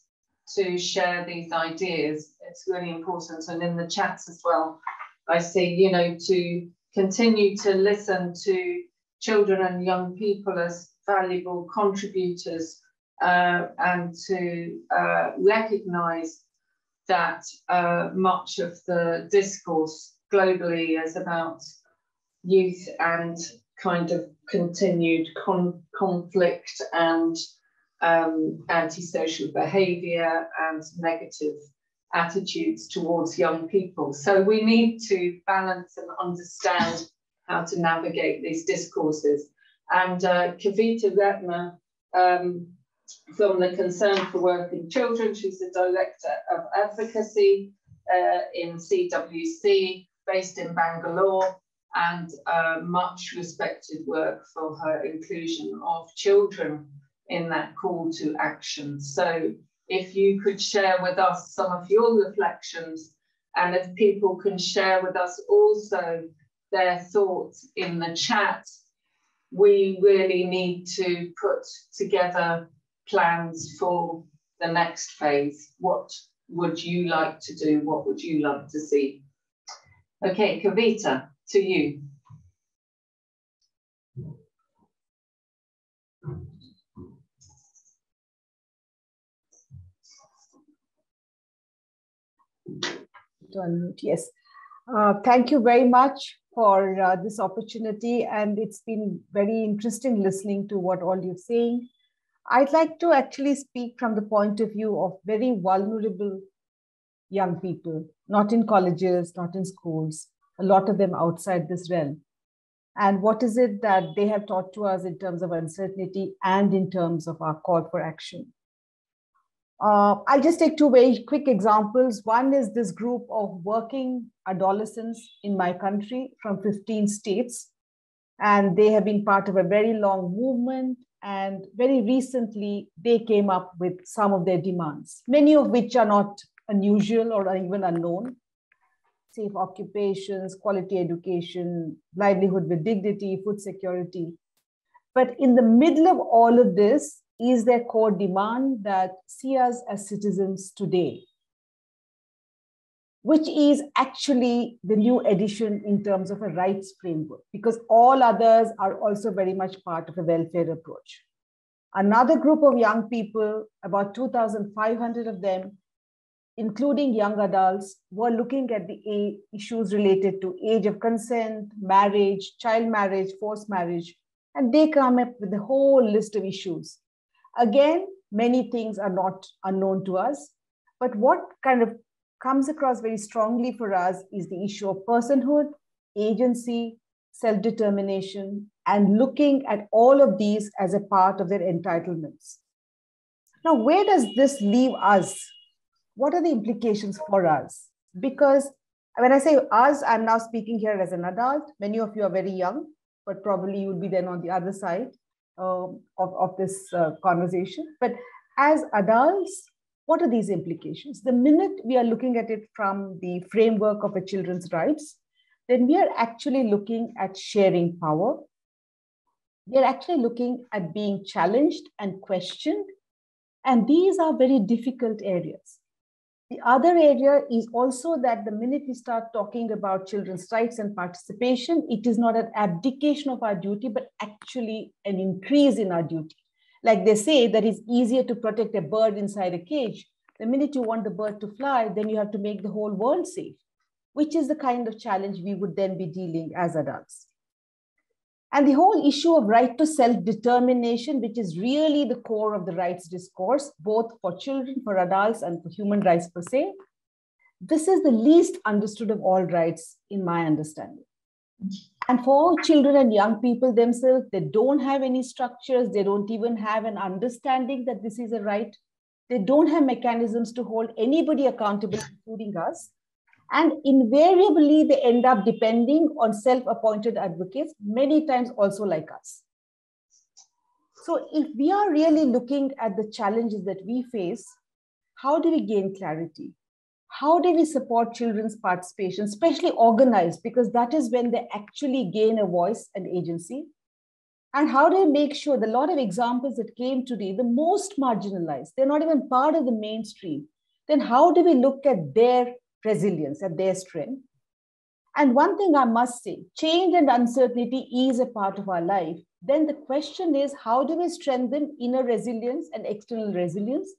to share these ideas. It's really important. And in the chats as well, I see, to continue to listen to children and young people as valuable contributors, and to recognise that much of the discourse globally is about youth and kind of continued conflict and antisocial behaviour and negative attitudes towards young people. So we need to balance and understand how to navigate these discourses. And Kavita Ratna, from the Concern for Working Children, she's the Director of Advocacy in CWC, based in Bangalore, and much respected work for her inclusion of children in that call to action. So if you could share with us some of your reflections, and if people can share with us also their thoughts in the chat, we really need to put together plans for the next phase. What would you like to do? What would you like to see? Okay, Kavita, to you. Yes, thank you very much for this opportunity, and it's been very interesting listening to what all you're saying. I'd like to actually speak from the point of view of very vulnerable young people, not in colleges, not in schools, a lot of them outside this realm. And what is it that they have taught to us in terms of uncertainty and in terms of our call for action? I'll just take two very quick examples. One is this group of working adolescents in my country from 15 states, and they have been part of a very long movement. And very recently, they came up with some of their demands, many of which are not unusual or even unknown. Safe occupations, quality education, livelihood with dignity, food security. But in the middle of all of this is their core demand that see us as citizens today, which is actually the new addition in terms of a rights framework, because all others are also very much part of a welfare approach. Another group of young people, about 2,500 of them, including young adults, were looking at the issues related to age of consent, marriage, child marriage, forced marriage, and they come up with a whole list of issues. Again, many things are not unknown to us, but what kind of comes across very strongly for us is the issue of personhood, agency, self-determination, and looking at all of these as a part of their entitlements. Now, where does this leave us? What are the implications for us? Because when I say us, I'm now speaking here as an adult. Many of you are very young, but probably you will be then on the other side of this conversation. But as adults, what are these implications? The minute we are looking at it from the framework of a children's rights, then we are actually looking at sharing power. We are actually looking at being challenged and questioned. And these are very difficult areas. The other area is also that the minute we start talking about children's rights and participation, it is not an abdication of our duty, but actually an increase in our duty. Like they say that it's easier to protect a bird inside a cage. The minute you want the bird to fly, then you have to make the whole world safe, which is the kind of challenge we would then be dealing as adults. And the whole issue of right to self-determination, which is really the core of the rights discourse, both for children, for adults, and for human rights per se, this is the least understood of all rights in my understanding. And for children and young people themselves, they don't have any structures. They don't even have an understanding that this is a right. They don't have mechanisms to hold anybody accountable, including us. And invariably, they end up depending on self-appointed advocates, many times also like us. So if we are really looking at the challenges that we face, how do we gain clarity? How do we support children's participation, especially organized, because that is when they actually gain a voice and agency? And how do we make sure that a lot of examples that came today, the most marginalized, they're not even part of the mainstream, then how do we look at their resilience, at their strength? And one thing I must say, change and uncertainty is a part of our life. Then the question is, how do we strengthen inner resilience and external resilience?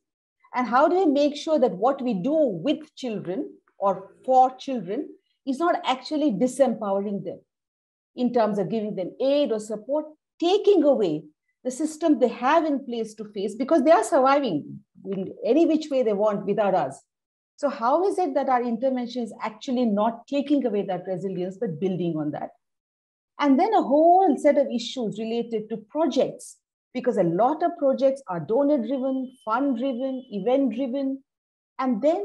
And how do we make sure that what we do with children or for children is not actually disempowering them in terms of giving them aid or support, taking away the system they have in place to face, because they are surviving in any which way they want without us. So how is it that our intervention is actually not taking away that resilience, but building on that? And then a whole set of issues related to projects, because a lot of projects are donor-driven, fund-driven, event-driven. And then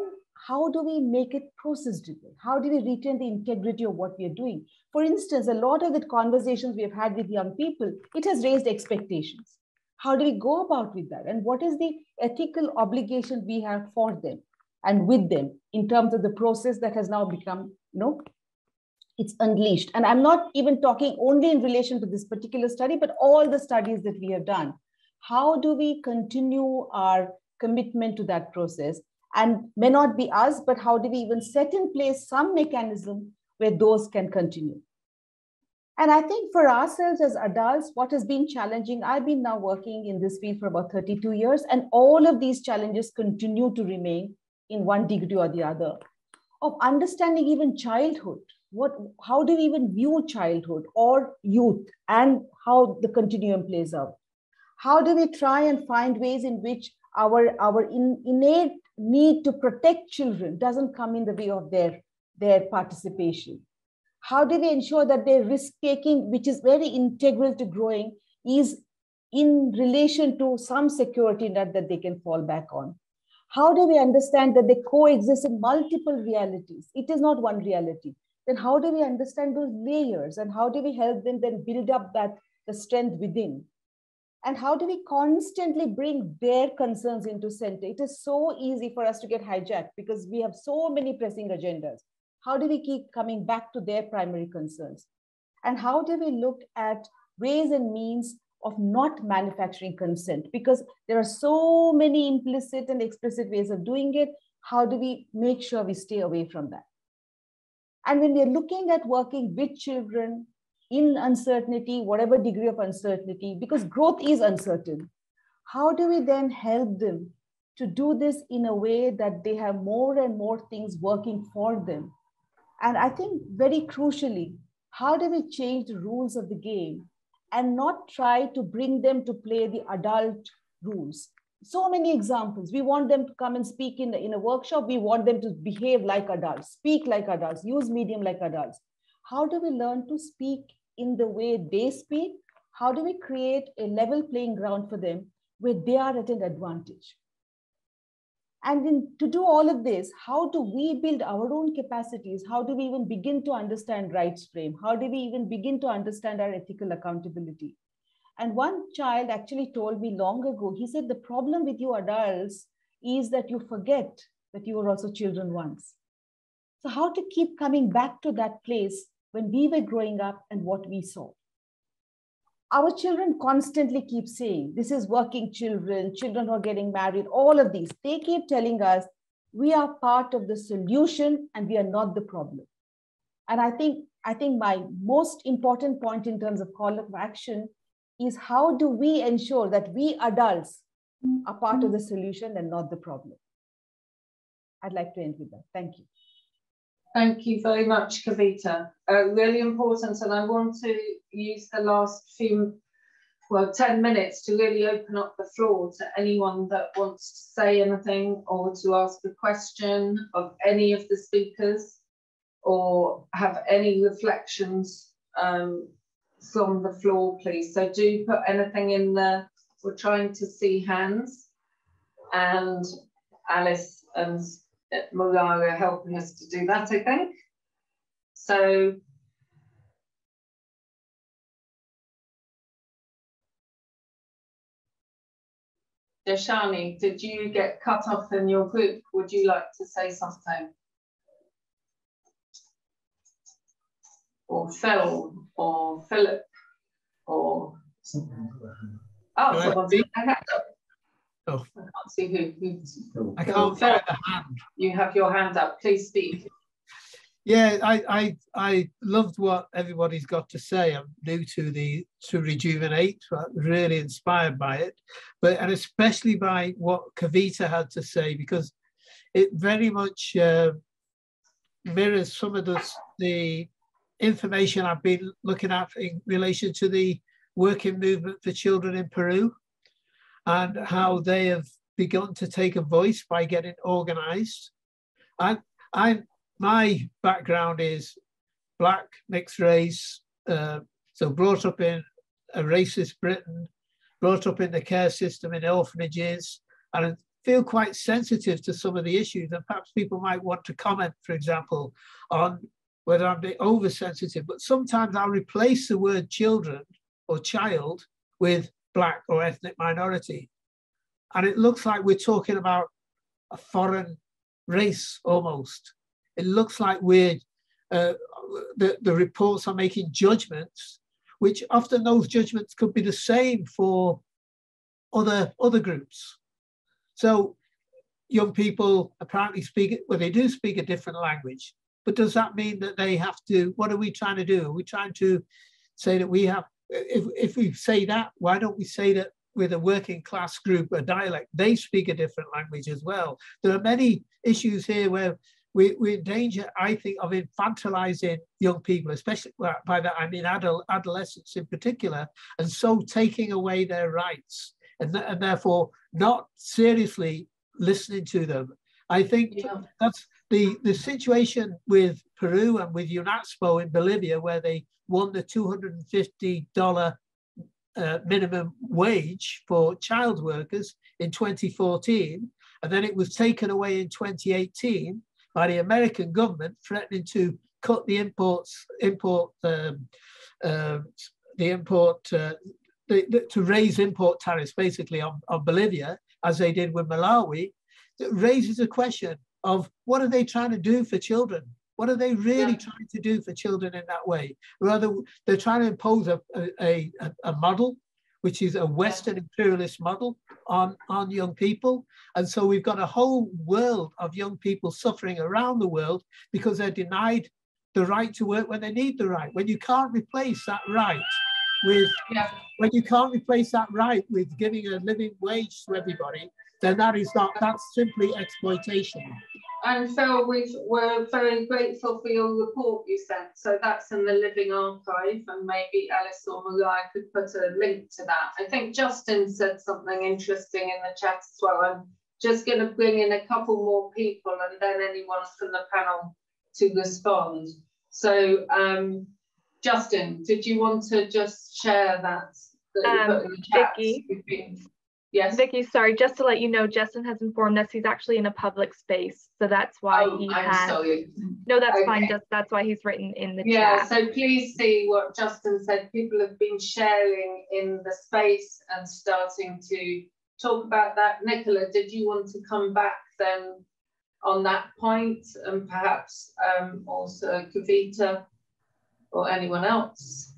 how do we make it process-driven? How do we retain the integrity of what we are doing? For instance, a lot of the conversations we have had with young people, it has raised expectations. How do we go about with that? And what is the ethical obligation we have for them and with them in terms of the process that has now become, it's unleashed. And I'm not even talking only in relation to this particular study, but all the studies that we have done. How do we continue our commitment to that process? And may not be us, but how do we even set in place some mechanism where those can continue? And I think for ourselves as adults, what has been challenging, I've been now working in this field for about 32 years, and all of these challenges continue to remain in one degree or the other, of understanding even childhood. How do we even view childhood or youth, and how the continuum plays out? How do we try and find ways in which our innate need to protect children doesn't come in the way of their participation? How do we ensure that their risk-taking, which is very integral to growing, is in relation to some security net that they can fall back on? How do we understand that they coexist in multiple realities? It is not one reality. Then how do we understand those layers, and how do we help them then build up the strength within? And how do we constantly bring their concerns into center? It is so easy for us to get hijacked because we have so many pressing agendas. How do we keep coming back to their primary concerns? And how do we look at ways and means of not manufacturing consent? Because there are so many implicit and explicit ways of doing it. How do we make sure we stay away from that? And when we're looking at working with children in uncertainty, whatever degree of uncertainty, because growth is uncertain, how do we then help them to do this in a way that they have more and more things working for them? And I think very crucially, how do we change the rules of the game and not try to bring them to play the adult rules? So many examples. We want them to come and speak in a workshop. We want them to behave like adults, speak like adults, use medium like adults. How do we learn to speak in the way they speak? How do we create a level playing ground for them where they are at an advantage? And to do all of this, how do we build our own capacities? How do we even begin to understand rights frame? How do we even begin to understand our ethical accountability? And one child actually told me long ago, he said, the problem with you adults is that you forget that you were also children once. So how to keep coming back to that place when we were growing up and what we saw? Our children constantly keep saying, this is working children, children who are getting married, all of these. They keep telling us, we are part of the solution and we are not the problem. And I think my most important point in terms of call of action is how do we ensure that we adults are part of the solution and not the problem? I'd like to end with that. Thank you. Thank you very much, Kavita. Really important, and I want to use the last 10 minutes to really open up the floor to anyone that wants to say anything or to ask a question of any of the speakers or have any reflections from the floor, please. So do put anything in there. We're trying to see hands, and Alice and Mulai are helping us to do that, I think. So Deshani, did you get cut off in your group? Would you like to say something? Or Phil, or Philip, or oh, someone's got their hand up. Oh. I can't see who. I can't find the hand. You have your hand up. Please speak. Yeah, I loved what everybody's got to say. I'm new to Rejuvenate, really inspired by it, and especially by what Kavita had to say, because it very much mirrors some of the information I've been looking at in relation to the working movement for children in Peru, and how they have begun to take a voice by getting organized. My background is Black, mixed race, so brought up in a racist Britain, brought up in the care system in orphanages, and I feel quite sensitive to some of the issues. And perhaps people might want to comment, for example, on whether I'm oversensitive, but sometimes I'll replace the word children or child with Black or ethnic minority. And it looks like we're talking about a foreign race almost. It looks like we're, the reports are making judgments, which often those judgments could be the same for other groups. So young people apparently speak, well, they do speak a different language, but does that mean that they have to, what are we trying to do? Are we trying to say that we have, if we say that, why don't we say that with a working class group, a dialect, they speak a different language as well? There are many issues here where we're in danger, I think, of infantilizing young people, especially by that I mean adolescents in particular, and so taking away their rights and therefore not seriously listening to them. I think that's the situation with Peru and with UNASPO in Bolivia, where they won the $250 minimum wage for child workers in 2014, and then it was taken away in 2018 by the American government, threatening to cut the to raise import tariffs basically on Bolivia, as they did with Malawi. It raises a question of what are they trying to do for children? What are they really trying to do for children in that way? Rather, they're trying to impose a model, which is a Western imperialist model on young people. And so we've got a whole world of young people suffering around the world because they're denied the right to work when they need the right. When you can't replace that right with, giving a living wage to everybody, then that's simply exploitation. And Phil, we're very grateful for your report you sent. So that's in the Living Archive, and maybe Alice or Mulai could put a link to that. I think Justin said something interesting in the chat as well. I'm just going to bring in a couple more people and then anyone from the panel to respond. So Justin, did you want to just share that you put in the chat? Vicky. Yes. Vicky, sorry, just to let you know, Justin has informed us he's actually in a public space, so that's why sorry. No, that's fine. That's why he's written in the chat. Yeah, so please see what Justin said. People have been sharing in the space and starting to talk about that. Nicola, did you want to come back then on that point, and perhaps also Kavita or anyone else?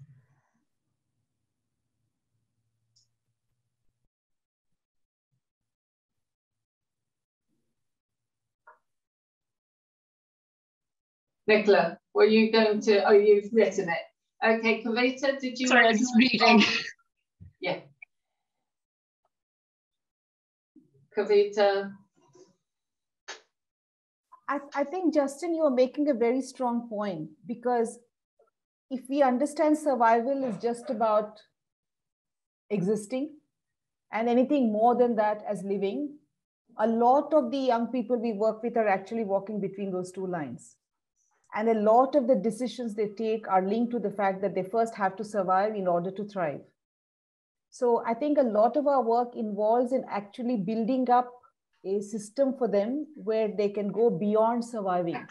Nicola, were you going to, oh, you've written it. Okay, Kavita, did you? Sorry, I was just reading. Yeah. Kavita. I think, Justin, you are making a very strong point, because if we understand survival is just about existing and anything more than that as living, a lot of the young people we work with are actually walking between those two lines. And a lot of the decisions they take are linked to the fact that they first have to survive in order to thrive. So I think a lot of our work involves in actually building up a system for them where they can go beyond surviving.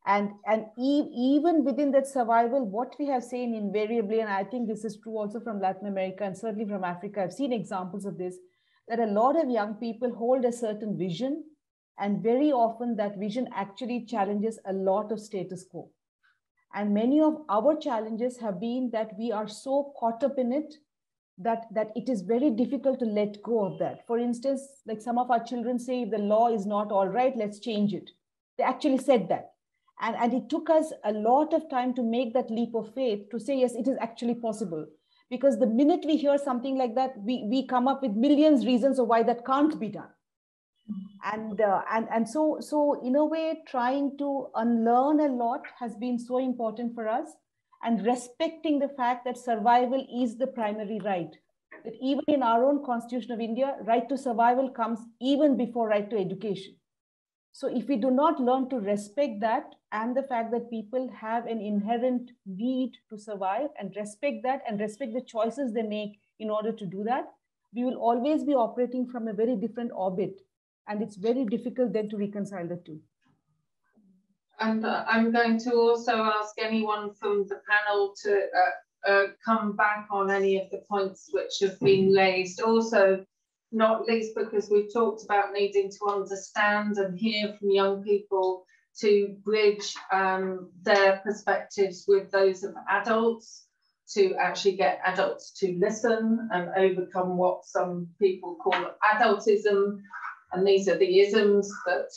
And even within that survival, what we have seen invariably, and I think this is true also from Latin America and certainly from Africa, I've seen examples of this, that a lot of young people hold a certain vision, and very often that vision actually challenges a lot of status quo. And many of our challenges have been that we are so caught up in it that it is very difficult to let go of that. For instance, like some of our children say, if the law is not all right, let's change it. They actually said that. And it took us a lot of time to make that leap of faith to say, yes, it is actually possible. Because the minute we hear something like that, we come up with millions of reasons of why that can't be done. And so in a way, trying to unlearn a lot has been so important for us, and respecting the fact that survival is the primary right. That even in our own Constitution of India, right to survival comes even before right to education. So if we do not learn to respect that, and the fact that people have an inherent need to survive, and respect that and respect the choices they make in order to do that, we will always be operating from a very different orbit. And it's very difficult then to reconcile the two. And I'm going to also ask anyone from the panel to come back on any of the points which have been raised. Also, not least because we've talked about needing to understand and hear from young people to bridge their perspectives with those of adults, to actually get adults to listen and overcome what some people call adultism. And these are the isms that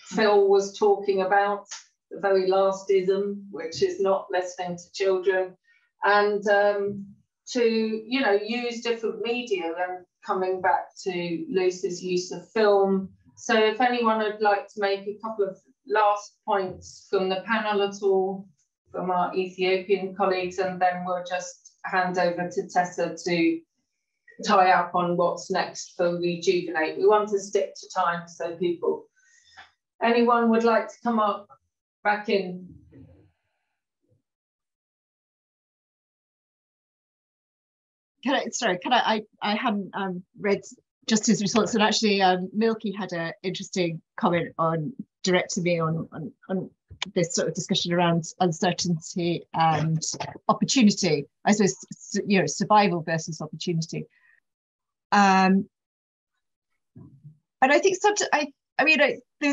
Phil was talking about, the very last ism, which is not listening to children, and to, you know, use different media, and coming back to Lucy's use of film. So if anyone would like to make a couple of last points from the panel at all, from our Ethiopian colleagues, and then we'll just hand over to Tessa to tie up on what's next for Rejuvenate. We want to stick to time, so people, anyone would like to come up back in? I hadn't read Justin's response, and actually Milki had an interesting comment directed me on this sort of discussion around uncertainty and opportunity. I suppose, you know, survival versus opportunity. And I think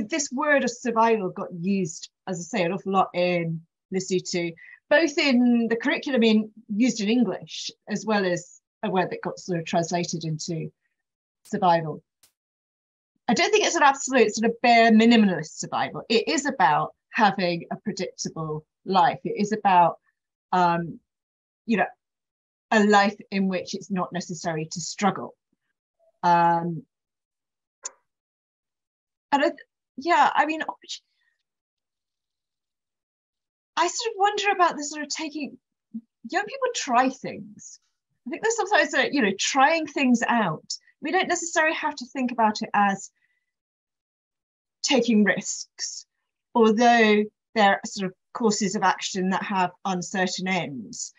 this word of survival got used, as I say, an awful lot in Lesotho, both in the curriculum used in English, as well as a word that got sort of translated into survival. I don't think it's an absolute sort of bare minimalist survival. It is about having a predictable life. It is about, you know, a life in which it's not necessary to struggle. And I sort of wonder about this sort of taking, young people try things. I think there's sometimes that, you know, trying things out. We don't necessarily have to think about it as taking risks, although there are sort of courses of action that have uncertain ends.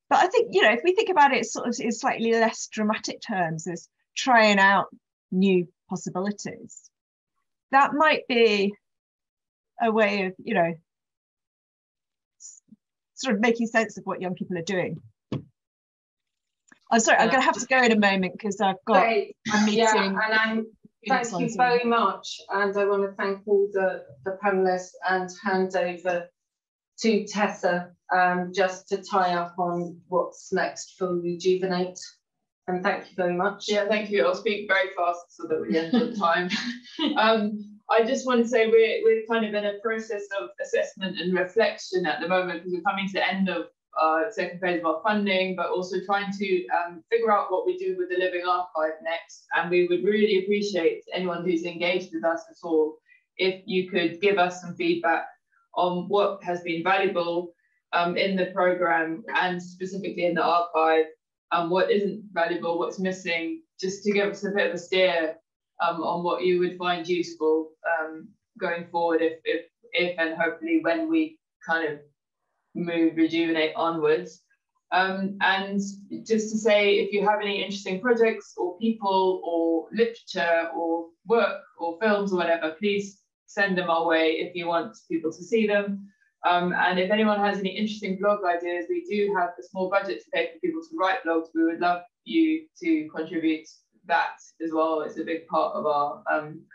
But I think, you know, if we think about it sort of in slightly less dramatic terms as trying out new possibilities, that might be a way of, you know, sort of making sense of what young people are doing. I'm sorry, I'm going to have to go in a moment because I've got a meeting. Yeah, and thank you very much. And I want to thank all the panelists, and hand over to Tessa just to tie up on what's next for Rejuvenate. And thank you very much. Yeah, thank you. I'll speak very fast so that we end on time. I just want to say we're kind of in a process of assessment and reflection at the moment, because we're coming to the end of second phase of our funding, but also trying to figure out what we do with the Living Archive next. And we would really appreciate anyone who's engaged with us at all if you could give us some feedback on what has been valuable in the programme and specifically in the archive, and what isn't valuable, what's missing, just to give us a bit of a steer on what you would find useful going forward if and hopefully when we kind of move Rejuvenate onwards. And just to say, if you have any interesting projects or people or literature or work or films or whatever, please send them our way if you want people to see them. And if anyone has any interesting blog ideas, we do have a small budget to pay for people to write blogs. We would love you to contribute that as well. It's a big part of our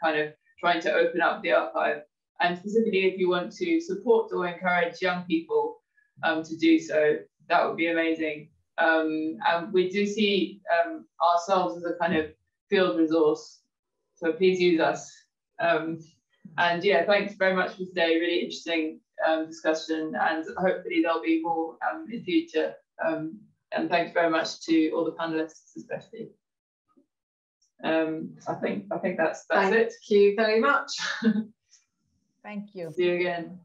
kind of trying to open up the archive. And specifically, if you want to support or encourage young people to do so, that would be amazing. And we do see ourselves as a kind of field resource, so please use us. And yeah, thanks very much for today. Really interesting discussion, and hopefully there'll be more in future. And thanks very much to all the panelists, especially. I think that's it. Thank you very much. Thank you. See you again.